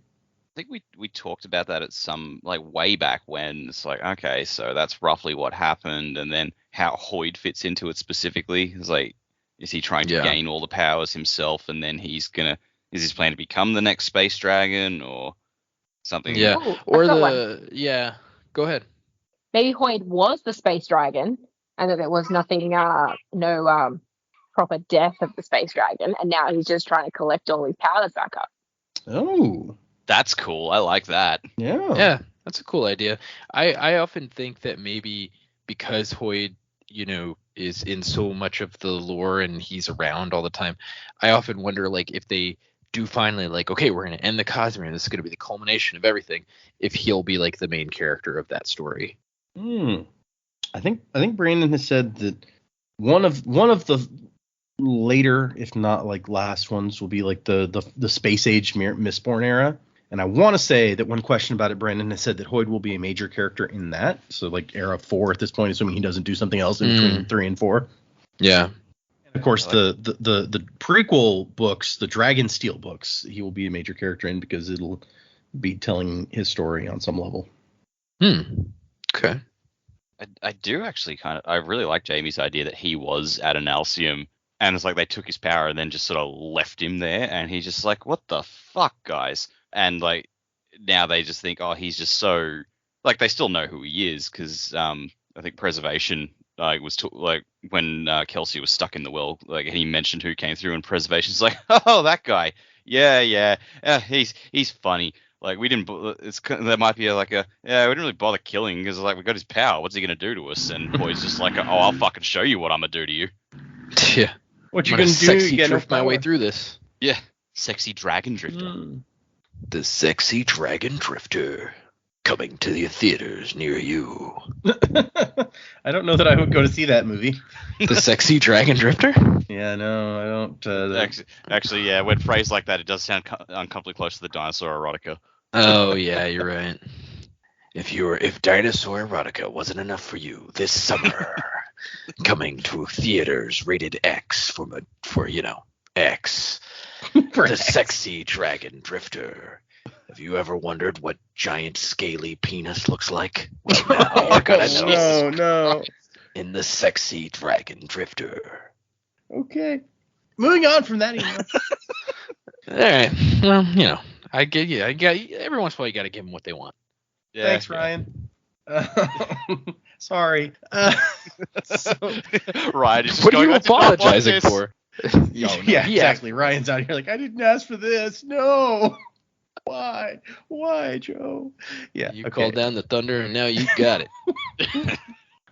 think we talked about that at some like way back when. It's like, okay, so that's roughly what happened, and then how Hoyd fits into it specifically. It's like, is he trying to gain all the powers himself, and then is his plan to become the next space dragon or something? Yeah. Ooh, or the Go ahead. Maybe Hoyd was the space dragon, and that there was nothing, no proper death of the space dragon, and now he's just trying to collect all his powers back up. Oh, that's cool. I like that. Yeah, that's a cool idea. I often think that maybe because Hoyd, is in so much of the lore and he's around all the time, I often wonder like if they do finally like, okay, we're gonna end the Cosmere and this is gonna be the culmination of everything, if he'll be like the main character of that story. I think Brandon has said that one of the later, if not like last ones, will be like the space age Mistborn era. And I want to say that one question about it, Brandon has said that Hoyd will be a major character in that. So like era 4 at this point, assuming he doesn't do something else in between 3 and 4. Yeah. And of course, the prequel books, the Dragonsteel books, he will be a major character in because it'll be telling his story on some level. Okay. I do actually I really like Jamie's idea that he was at Analcium and it's like they took his power and then just sort of left him there, and he's just like, what the fuck, guys? And like now they just think, oh, he's just so like, they still know who he is because I think Preservation was like when Kelsey was stuck in the well, like, and he mentioned who came through, and Preservation's like, oh, that guy, yeah, he's funny. Like, we didn't. There might be we didn't really bother killing because like we got his power. What's he gonna do to us? And Boy's just like, oh, I'll fucking show you what I'm gonna do to you. Yeah. What you I'm gonna do? sexy You get no drift my way power. through this. Yeah, sexy dragon drifter. The sexy dragon drifter coming to the theaters near you. I don't know that I would go to see that movie. The sexy dragon drifter? Yeah, no, I don't. Actually, yeah, when phrased like that, it does sound uncomfortably close to the dinosaur erotica. Oh yeah, you're right. If dinosaur erotica wasn't enough for you this summer, coming to theaters rated X for X. For The X. sexy dragon drifter. Have you ever wondered what giant scaly penis looks like? Well, now you're gonna know. No. In the sexy dragon drifter. Okay. Moving on from that email. All right. Well, I get you. Every once in a while you got to give them what they want. Yeah, Thanks, Ryan. Sorry. Ryan is just What are going, you "I did not want apologizing this." for? Yeah, exactly. Ryan's out here like, I didn't ask for this. No. Why, Joe? Yeah. You okay. called down the thunder and now you got it.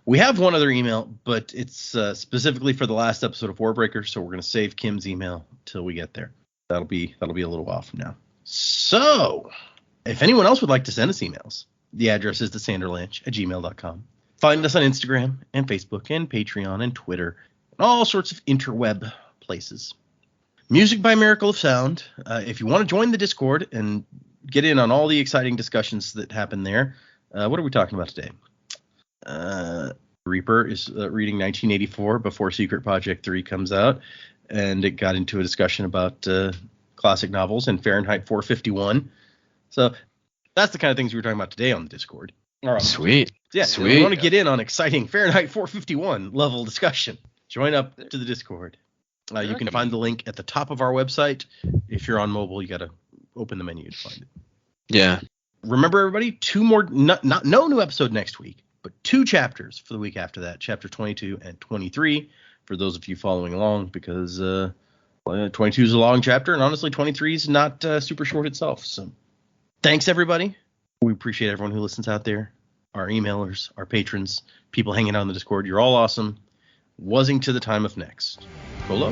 We have one other email, but it's specifically for the last episode of Warbreaker, so we're going to save Kim's email till we get there. That'll be a little while from now. So, if anyone else would like to send us emails, the address is thesanderlanche@gmail.com. Find us on Instagram and Facebook and Patreon and Twitter and all sorts of interweb places. Music by Miracle of Sound. If you want to join the Discord and get in on all the exciting discussions that happen there, what are we talking about today? Reaper is reading 1984 before Secret Project 3 comes out, and it got into a discussion about classic novels and Fahrenheit 451. So that's the kind of things we were talking about today on the Discord. All right. Sweet. Yeah, Sweet. if you want to get in on exciting Fahrenheit 451 level discussion, join up to the Discord. You can find the link at the top of our website. If you're on mobile, you got to open the menu to find it. Yeah. Remember, everybody, no new episode next week, but 2 chapters for the week after that, chapter 22 and 23, for those of you following along, because 22 is a long chapter, and honestly, 23 is not super short itself. So thanks, everybody. We appreciate everyone who listens out there, our emailers, our patrons, people hanging out on the Discord. You're all awesome. Wuzzing to the time of next. Polo.